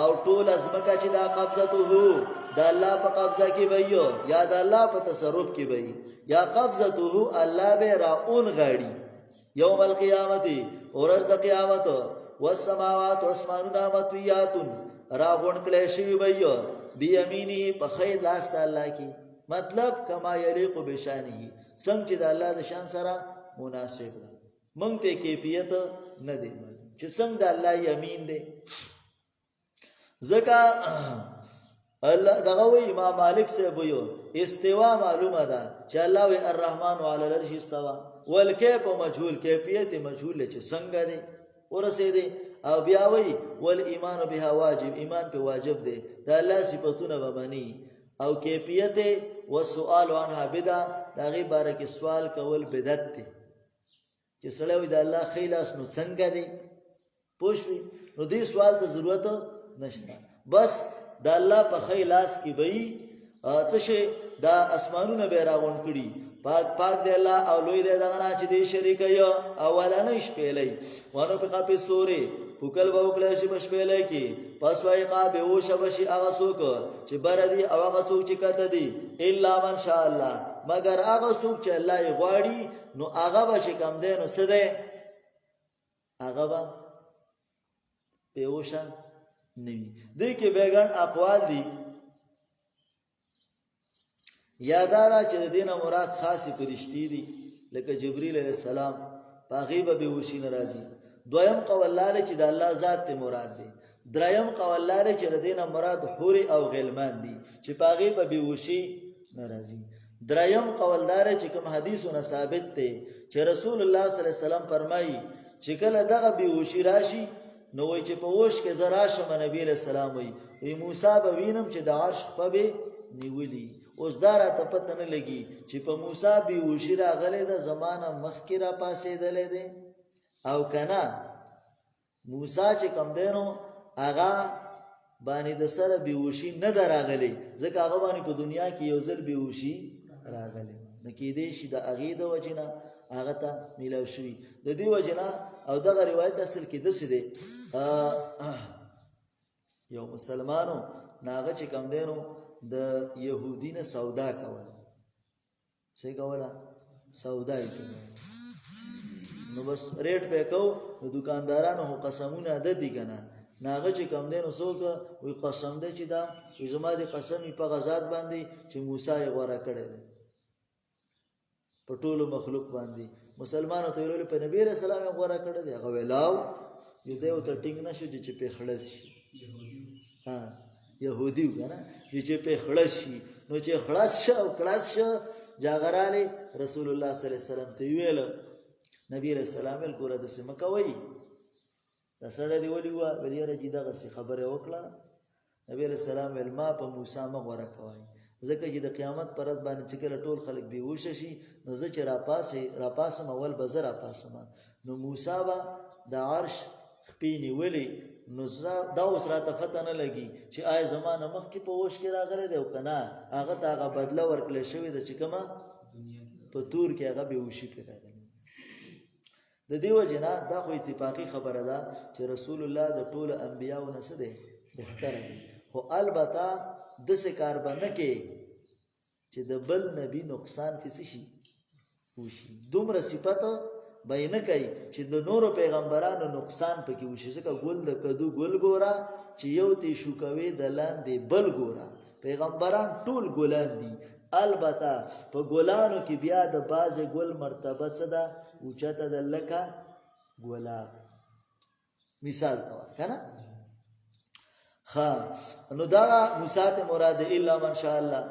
او ټول ازمکه چې دا قبضته د الله په قبضه کې وي یا د الله په تصرف کې وي یا قبضته الله به راون غاړي یوم القیامت ورځ د قیامت. والسماوات واسمانونه مطویات را غون کله شي وي بیمینه په خیر لاس د الله کې. مطلب کما یلیق بشانه څنګه چې د الله د شان سره مناسب ده. مونږ ته کیفیت نه دی چې څنګه د الله یمین دی. ځکه الله دغه وی امام مالک سے ویو استوا معلومه ده چې الله وی الرحمن علی العرش استوا والکیف مجهول کیفیت مجهول چې څنګه دی ورسېده. او بیا وی والایمان بها واجب ایمان په واجب دی د الله صفاتونه به مانی او کیفیت والسؤال عنها بدعه دغه باره کې سوال کول بدعت دی چې سړی وي د الله خیلاس نو څنګه دی پوښوي نو دې سوال ته ضرورت نشته. بس د الله په خیلاس کې وي څه شي دا اسمانونه به راغون کړي پاک دی الله او لوی دی دغه نه چې دې شریک یو اولانه شپېلې ونه په قپې سوري پوکل به وکړی شي په شپېلې کې پس وایي قا به وشه بشي هغه څوک چې بر دي او هغه څوک چې کته دي الا من شاء الله مگر هغه څوک چې الله یې غواړي نو هغه به چې کم دی نو څه دی هغه به به وشه نوي. دې کې بیګن اقوال دي یاداله چې د دینه مراد خاصی فرشتي دي لکه جبرئیل علیہ السلام باغی به وشي ناراضي. دویم قول لاره چې د الله ذات ته مراد دي. دریم قول لاره چې د دینه مراد حور او غلمان دي چې باغی به وشي ناراضي. دریم قول لاره چې کوم حدیثونه ثابت دي چې رسول الله صلی الله علیه وسلم فرمایي چې کله دغه به وشي راشي نو وای چې په وښ کې زرا شم نبی علیہ السلام وی موسی به وینم چې د عرش په به نیولی. اوس دا راته پته نه لګي چې په موسی به وشي راغلی د زمانه مخکې را پاسېدلی دی او کنه موسی چې کم دی نو هغه باندې د سره به وشي نه ده راغلی ځکه هغه باندې په دنیا کې یو ځل به وشي راغلی نه کېدی شي د هغې د وجې نه هغه ته میلاو شوي د دې وجې نه. او دغه روایت اصل کې داسې دی یو مسلمانو ناغه چې کم دی نو د يهودي نه سودا کوله څه کوله سودا یې کوله نو بس ریټ په کو نو دکاندارانو هو قسمونه د دي کنه ناغه چې کم دی نو څوک وي قسم دی چې دا زما د قسم په غزاد باندې چې موسی یې غوړه کړی دی په ټولو مخلوق باندې مسلمانو ته ویل په نبی رسول الله غوړه کړی دی هغه ویلاو یو دیو ته ټینګ نشو چې په خلاص شي يهودي کنه چې په خلاص شي نو چې خلاص شو خلاص شو جاغراله رسول الله صلی الله علیه وسلم ته ویل نبی رسول الله ول ګوره د سم کوي دا سره دی ولي ویل چې دغه خبره وکړه نبی رسول الله ول ما په موسی مغوره کوي ځکه چې د قیامت پر ورځ باندې چې کله ټول خلک بیهوش شي نو زه چې را پاسم اول به زه را پاسم نو موسی به د عرش خپې نیولې نو دا اوس راته فتح نه لګي چې آیا زمانه مخکې په وش کې راغلی دی او که نه هغه ته هغه بدله ورکړلی شوې ده چې کومه په تور کې هغه بېهوشي پرې راغلی. د دې وجې نه دا خو اتفاقي خبره ده چې رسول الله د ټولو انبیاو نه څه دی بهتره دی خو البته داسې کار به نه کې چې د بل نبي نقصان کې څه شي وشي دومره صفت به یې نه کوي چې د نورو پیغمبرانو نقصان پکې وشي ځکه ګل د کدو ګل ګوره چې یو تی شو کوي د لاندې بل ګوره پیغمبران ټول ګلان دي البته په ګلانو کې بیا د باز ګل مرتبه څه ده اوچته ده لکه ګلاب مثال ته کنه نو دا موسات مراد الا من شاء الله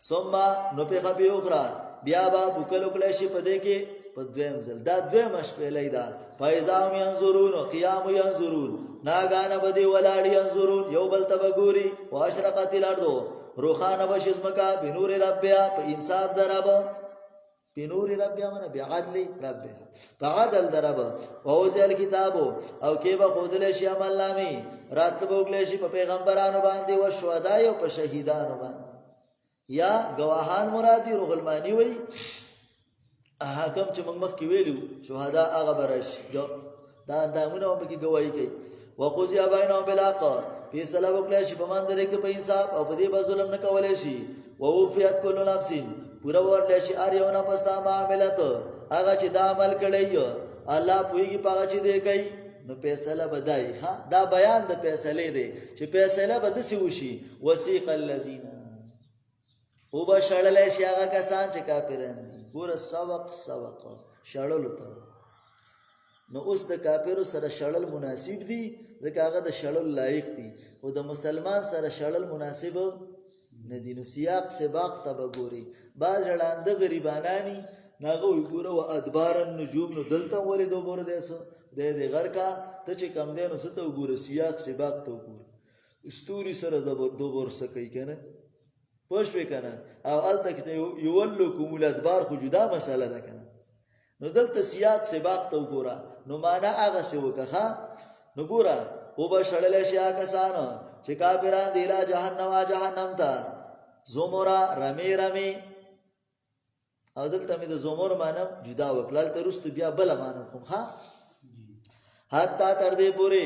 ثم نو په خبي اخرى بیا با بوکل کله شي پدې کې په دویم ځل دا دویم شپېلې دا فایزام ينظرون قیام ينظرون ناګان بدی ولاړ ينظرون یو بل تبګوري واشرقت الارض روخانه بشزمکا بنور ربیا په انصاف درب بنور ربیا من بعدل ربیا بعدل درب اوزل کتابو او کې به خودل شي عمل نامي رات بوګل شي په پیغمبرانو باندې او شهدا او په شهیدانو باندې یا گواهان مرادی رغلمانی وی حاکم چې موږ مخکې ویلو شهدا هغه برش دا دامونه په کې گواہی کوي وقضي بينهم بالحق فیصله وکړي شي په مندره کې په انصاف او په دې به ظلم نه کولای شي ووفيت كل نفس پورا ورل شي ار یو نه پستا معاملات هغه چې دا عمل کړی الله پوېږي پاغه چې دی کوي نو فیصله بدای ها دا بیان د فیصله دی چې فیصله بد سی وشي وسيق الذين او به شړل شي هغه کسان چې کافران دي ګور سبق شړل ته نو اوس د کافرو سره شړل مناسب دي ځکه هغه د شړل لایق دي او د مسلمان سره شړل مناسب نه دي نو سیاق سباق تبګوري باز رلاند غریبانانی ناغه وي ګوره او ادبار النجوم نو دلته ولې دو بور دیسو د دې غر کا ته چې کم دی نو ستو ګوره سیاق سباق ته ګوره استوري سره د دو بور سکی کنه پوښوي کنه او الته کې یولو کومل ادبار خو جدا مساله ده کنه نو دلته سیاق سباق ته ګوره نو معنا هغه څه وکړه نو ګوره او به شړل شي هغه کسان چې کافران دی لا جهنم ته زمرا رمی او دلته مې د زمر معنا جدا وکړل ته رست بیا بل معنا کوم ها حتی تر دې پورې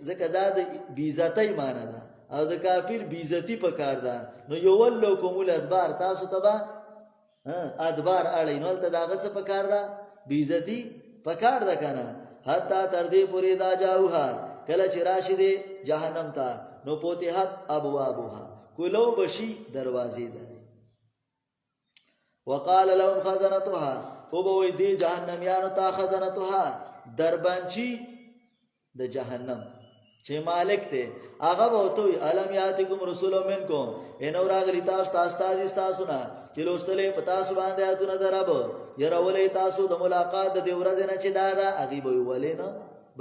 ځکه دا د بیزتی معنا ده او د کافر بیزتی پکار ده نو یولو کومل ادبار تاسو تبا ادبار اړین ولته داغه څه پکار ده بیزتی پکار ده کنه حتی تر دې پورې دا جاوها کله چې راشد جهنم ته نو پوتهات ابوابها کلو بشي دروازې ده وقال لهم خزنتها او به وي دي جهنميانو ته خزنتها دربانچی د جهنم چې مالک ته هغه وته علم یاتکم رسول منکم انو راغلی تاسو تاسو نه چې لوستلې پتا سو باندې اتونه درب يرولې تاسو د ملاقات د ورځې نه چې دارا اغي به ولینو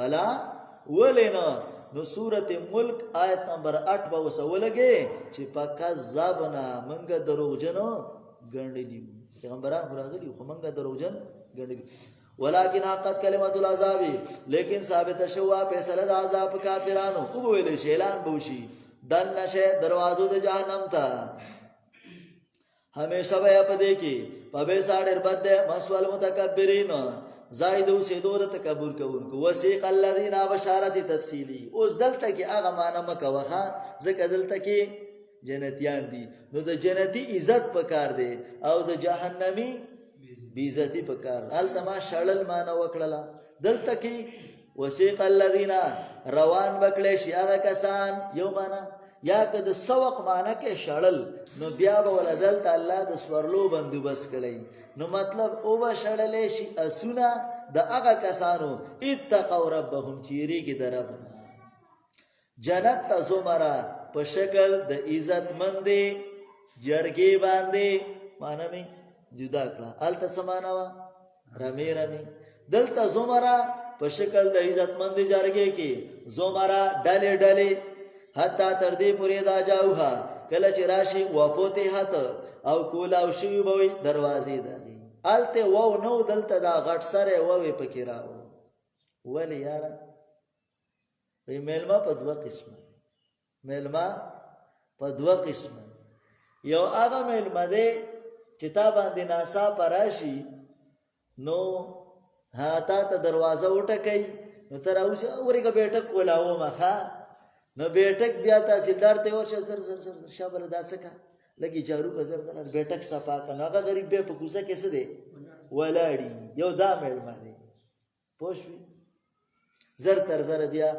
بلا ولینو نو سورته ملک آیت نمبر 8 به وسولګي چې پکا زابنا منګ دروغجنو ګڼلې پیغمبران راغلي خو منګ دروغجن ګڼلې ولكن حقت کلمت العذاب لیکن ثابت شوا فیصله د عذاب کافرانو او ویل شي اعلان بوشي دن نشه دروازو د جهنم ته همیشه به پدې کې پبه ساډر بد مسول متکبرین زائد سیدو د تکبر کوونکو وسیق الذين بشارت تفصیلی اوس دلته کې هغه معنا مکوخه ځکه دلته کې جنتیان دي نو د جنتی عزت پکار دی او د جهنمی بیزتی پکار التما شړل معنا وکړه دلته کې وسیق الذين روان بکړي شي هغه کسان یو معنا یا که د سوق معنا کې شړل نو بیا به ولدل الله د سورلو بندوبست کړي نو مطلب او به شړلې شي اسونه د هغه کسانو اتقوا ربهم چیرې کې درب جنت تزمرا په شکل د عزت مندې جرګې باندې معنا می جدا کړه الته سمانا وا رمی دلته زمرا په شکل د عزت مندې جرګې کې زمرا ډلې حتی تر دې پورې دا جاوها کله چې راشي وفوتهات او کولاو شی بوي دروازې ده الته وو نو دلته دا غټ سره وو پکې راو ولی یار وی ملما په دوه قسمه یو هغه ملما ده چې تا باندې ناسا پراشي نو هاته ته دروازه وټکای نو تر اوسه اورګه بیٹک کولاو مخه نو بیٹک بیا تحصیلدار ته ورشه سر شابل داسکا لګي جارو گزر زل بیٹک صفا کنه هغه غریب به په کوزه کې څه دی ولاړی یو دا مېل باندې پوښوي زر تر زر بیا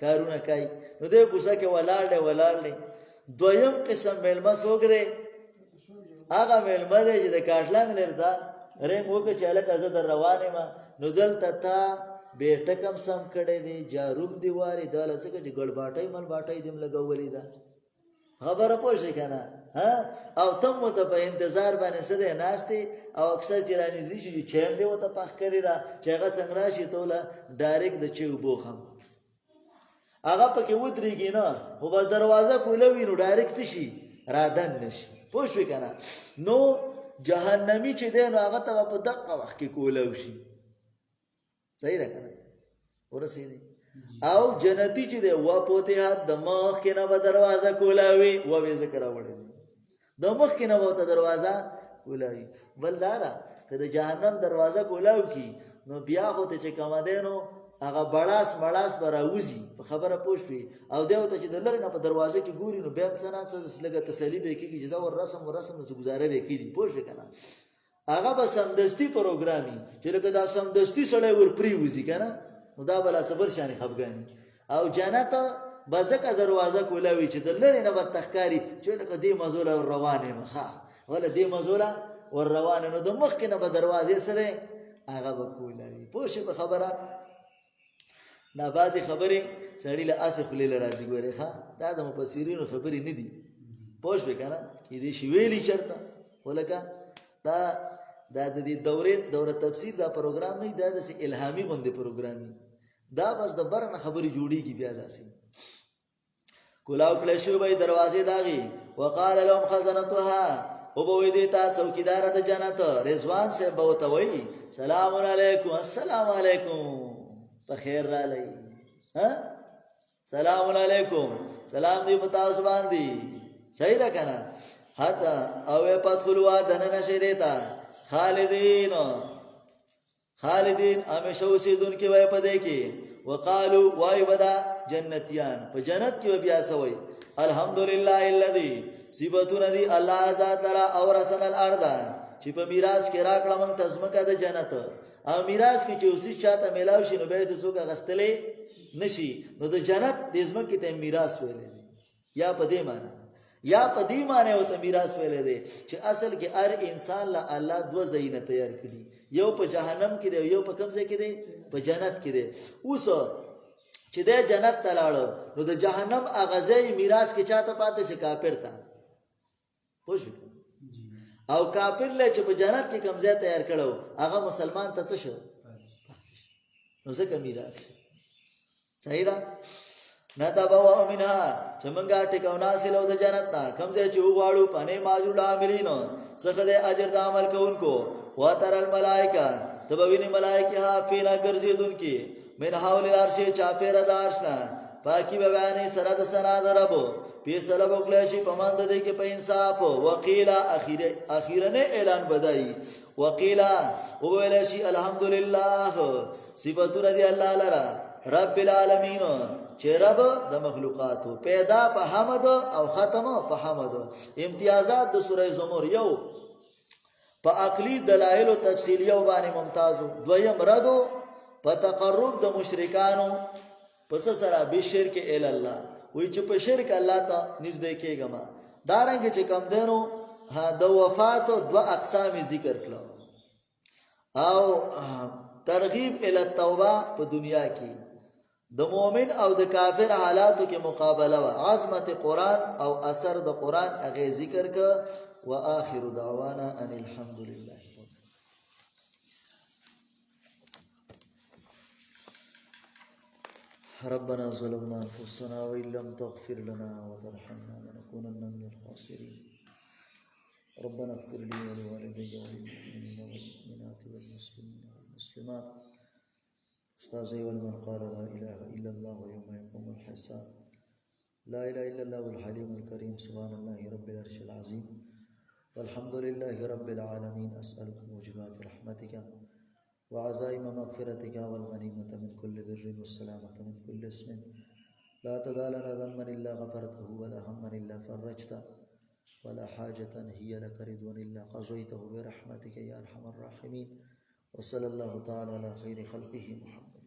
کارونه کوي نو دې کوزه کې ولاړ دویم قسم مېل ما سوګره هغه مېلمه دی چې د کاټلنګ لرته رنګ وکړه چې هلکه زه در روان یم نو دلته تا بیټه کم سم کړی دی جاروم دی واري دا له څه چې ګړباټۍ ملباټۍ دې م لګولې ده خبره پوه شئ که نه او تم ورته په انتظار باندې څه دی ناست او اکثر چې رانږدې شي چې چای هم دې ورته پخ کړی ده چې هغه څنګه راشي ته وله ډایرکټ د چای اوبه وخم هغه پکې ودرېږي نه خو به دروازه کوله وي نو ډایرکټ څه شي رادن نه شي پوه شوې که نه نو جهنمي چې دی نو هغه ته به په دقه وخت کې کوله شي صحیح ده که نه ورسېدې او جنتی چې دی وفتحت د مخکې نه به دروازه کولاوي وبې ذکر راوړی د مخکې نه به ورته دروازه کولاوي بل دا ده که د جهنم دروازه کولاو کي نو بیا خو ته چې کومه دی نو هغه بړاس مړاس به راوځي په خبره پوه شوې او دی ورته چې د لرې نه په دروازه کې ګوري نو بیا څه نه څه لږه تسلي به یې کېږي چې دا ور رسم نو څه ګزاره به یې کېږي پوه شوې که نه هغه به سمدستي پروګرامي چې لکه دا سمدستي سړی ور پرېوځي که نه نو دا بلا صبر شانې خفګاني او جنت به ځکه دروازه کولاوي چې د لرې نه به تښکاري چې لکه دې مزوله ور روان یم ښه وله دې مزوله ور روان نو د مخکې نه به دروازې سره هغه به کولاوي پوه شئ په خبره دا بعضې خبرې سړي له اسې خولې له راځي ګورې ښه دا د مفسرینو خبرې نه دي پوه شوې که نه کیدای شي ویلي چېرته خو لکه دا د دې دوره تفسیر دا پروګرام نه دا داسې الهامي غوندې پروګرام وي دا بس د بره نه خبرې جوړېږي بیا داسې کولاو کړی شوی به دروازې د هغې وقال لهم خزنتها او به وایي دې ته څوکیداره د جنت رضوان صاحب به ورته وایي سلام علیکم السلام علیکم په خیر رالی سلام علیکم سلام دی په تاسو باندې صحیح ده که نه حتی او پدخلوها دننه شئ دې ته خالدین همیشه اوسېدونکي وای په دې کې وقالو وای بدا جنتیان په جنت کې بیا سوي الحمدلله الذي صفاتنا دي الله ذات لرا اورثنا الارض چې په میراث کې راکړه موږ ته ځمکه د جنت او میراث کې چې اوسې چاته میلاو شي نو به یې څوک اخیستلی نشي نو د جنت د ځمکې ته میراث ویلی دی یا په دې معنی یا په دې معنی ورته میراث ویلی دی چې اصل کې هر انسان له الله دوه ځایونه تیار کړي یو په جهنم کې دی یو په کوم ځای کې دی په جنت کې دی اوس چې دی جنت ته لاړه نو د جهنم هغه ځای میراث کې چاته پاتې شي کافر ته پوه شو او کافر له چې په جنت کې کوم ځای تیار کړو هغه مسلمان ته څه شو نو ځکه میراث صحیح ده نتبوأ منها چې موږ ټیکاو ناصلو د جنت نه کوم ځای چې وغواړو پنې ماجور العاملین څخه د اجر د عمل کوونکو وتر الملائکه ته به وینې ملائکې حافظین ګرځېدونکي من حول العرش چاپېره د عرش نه پاکي به بیانې سره د ثنا د رب فیصله به وکړی شي په منځ د دې کې په انصاف وقیله اخیرنی اعلان بدایي وقیله وویلی شي الحمدلله صفتونه دي الله لره رب العالمین چې رب د مخلوقاتو پیدا په حمد او ختم په حمد امتیازات د سوره زمر یو په عقلی دلایل او تفصیلیه باندې ممتازو دویم ردو په تقرب د مشرکانو پس سره به شرک ال الله وی چې په شرک الله ته نږدې کېږم دارنګ چې کم دینو د وفات دو اقسام ذکر کړو او ترغیب ال التوبه په دنیا کې د مؤمن او د کافر حالاتو کې مقابله و عظمت قرآن او اثر د قرآن هغه ذکر ک واخر دعوانا ان الحمد لله ربنا ظلمنا انفسنا وان لم تغفر لنا وترحمنا لنكونن من الخاسرين ربنا اغفر لي ولوالدي وللمؤمنين والمؤمنات والمسلمين والمسلمات استاذي ولمن قال لا اله الا الله يوم يقوم الحساب لا اله الا الله الحليم الكريم سبحان الله رب العرش العظيم والحمد لله رب العالمين اسالك موجبات رحمتك وعزائم مغفرتك والغنيمة من كل بر والسلامة من كل اسم لا تدع لنا ذنبا إلا غفرته ولا هما إلا فرجته ولا حاجة هي لك رضا إلا قضيته برحمتك يا أرحم الراحمين وصلى الله تعالى على خير خلقه محمد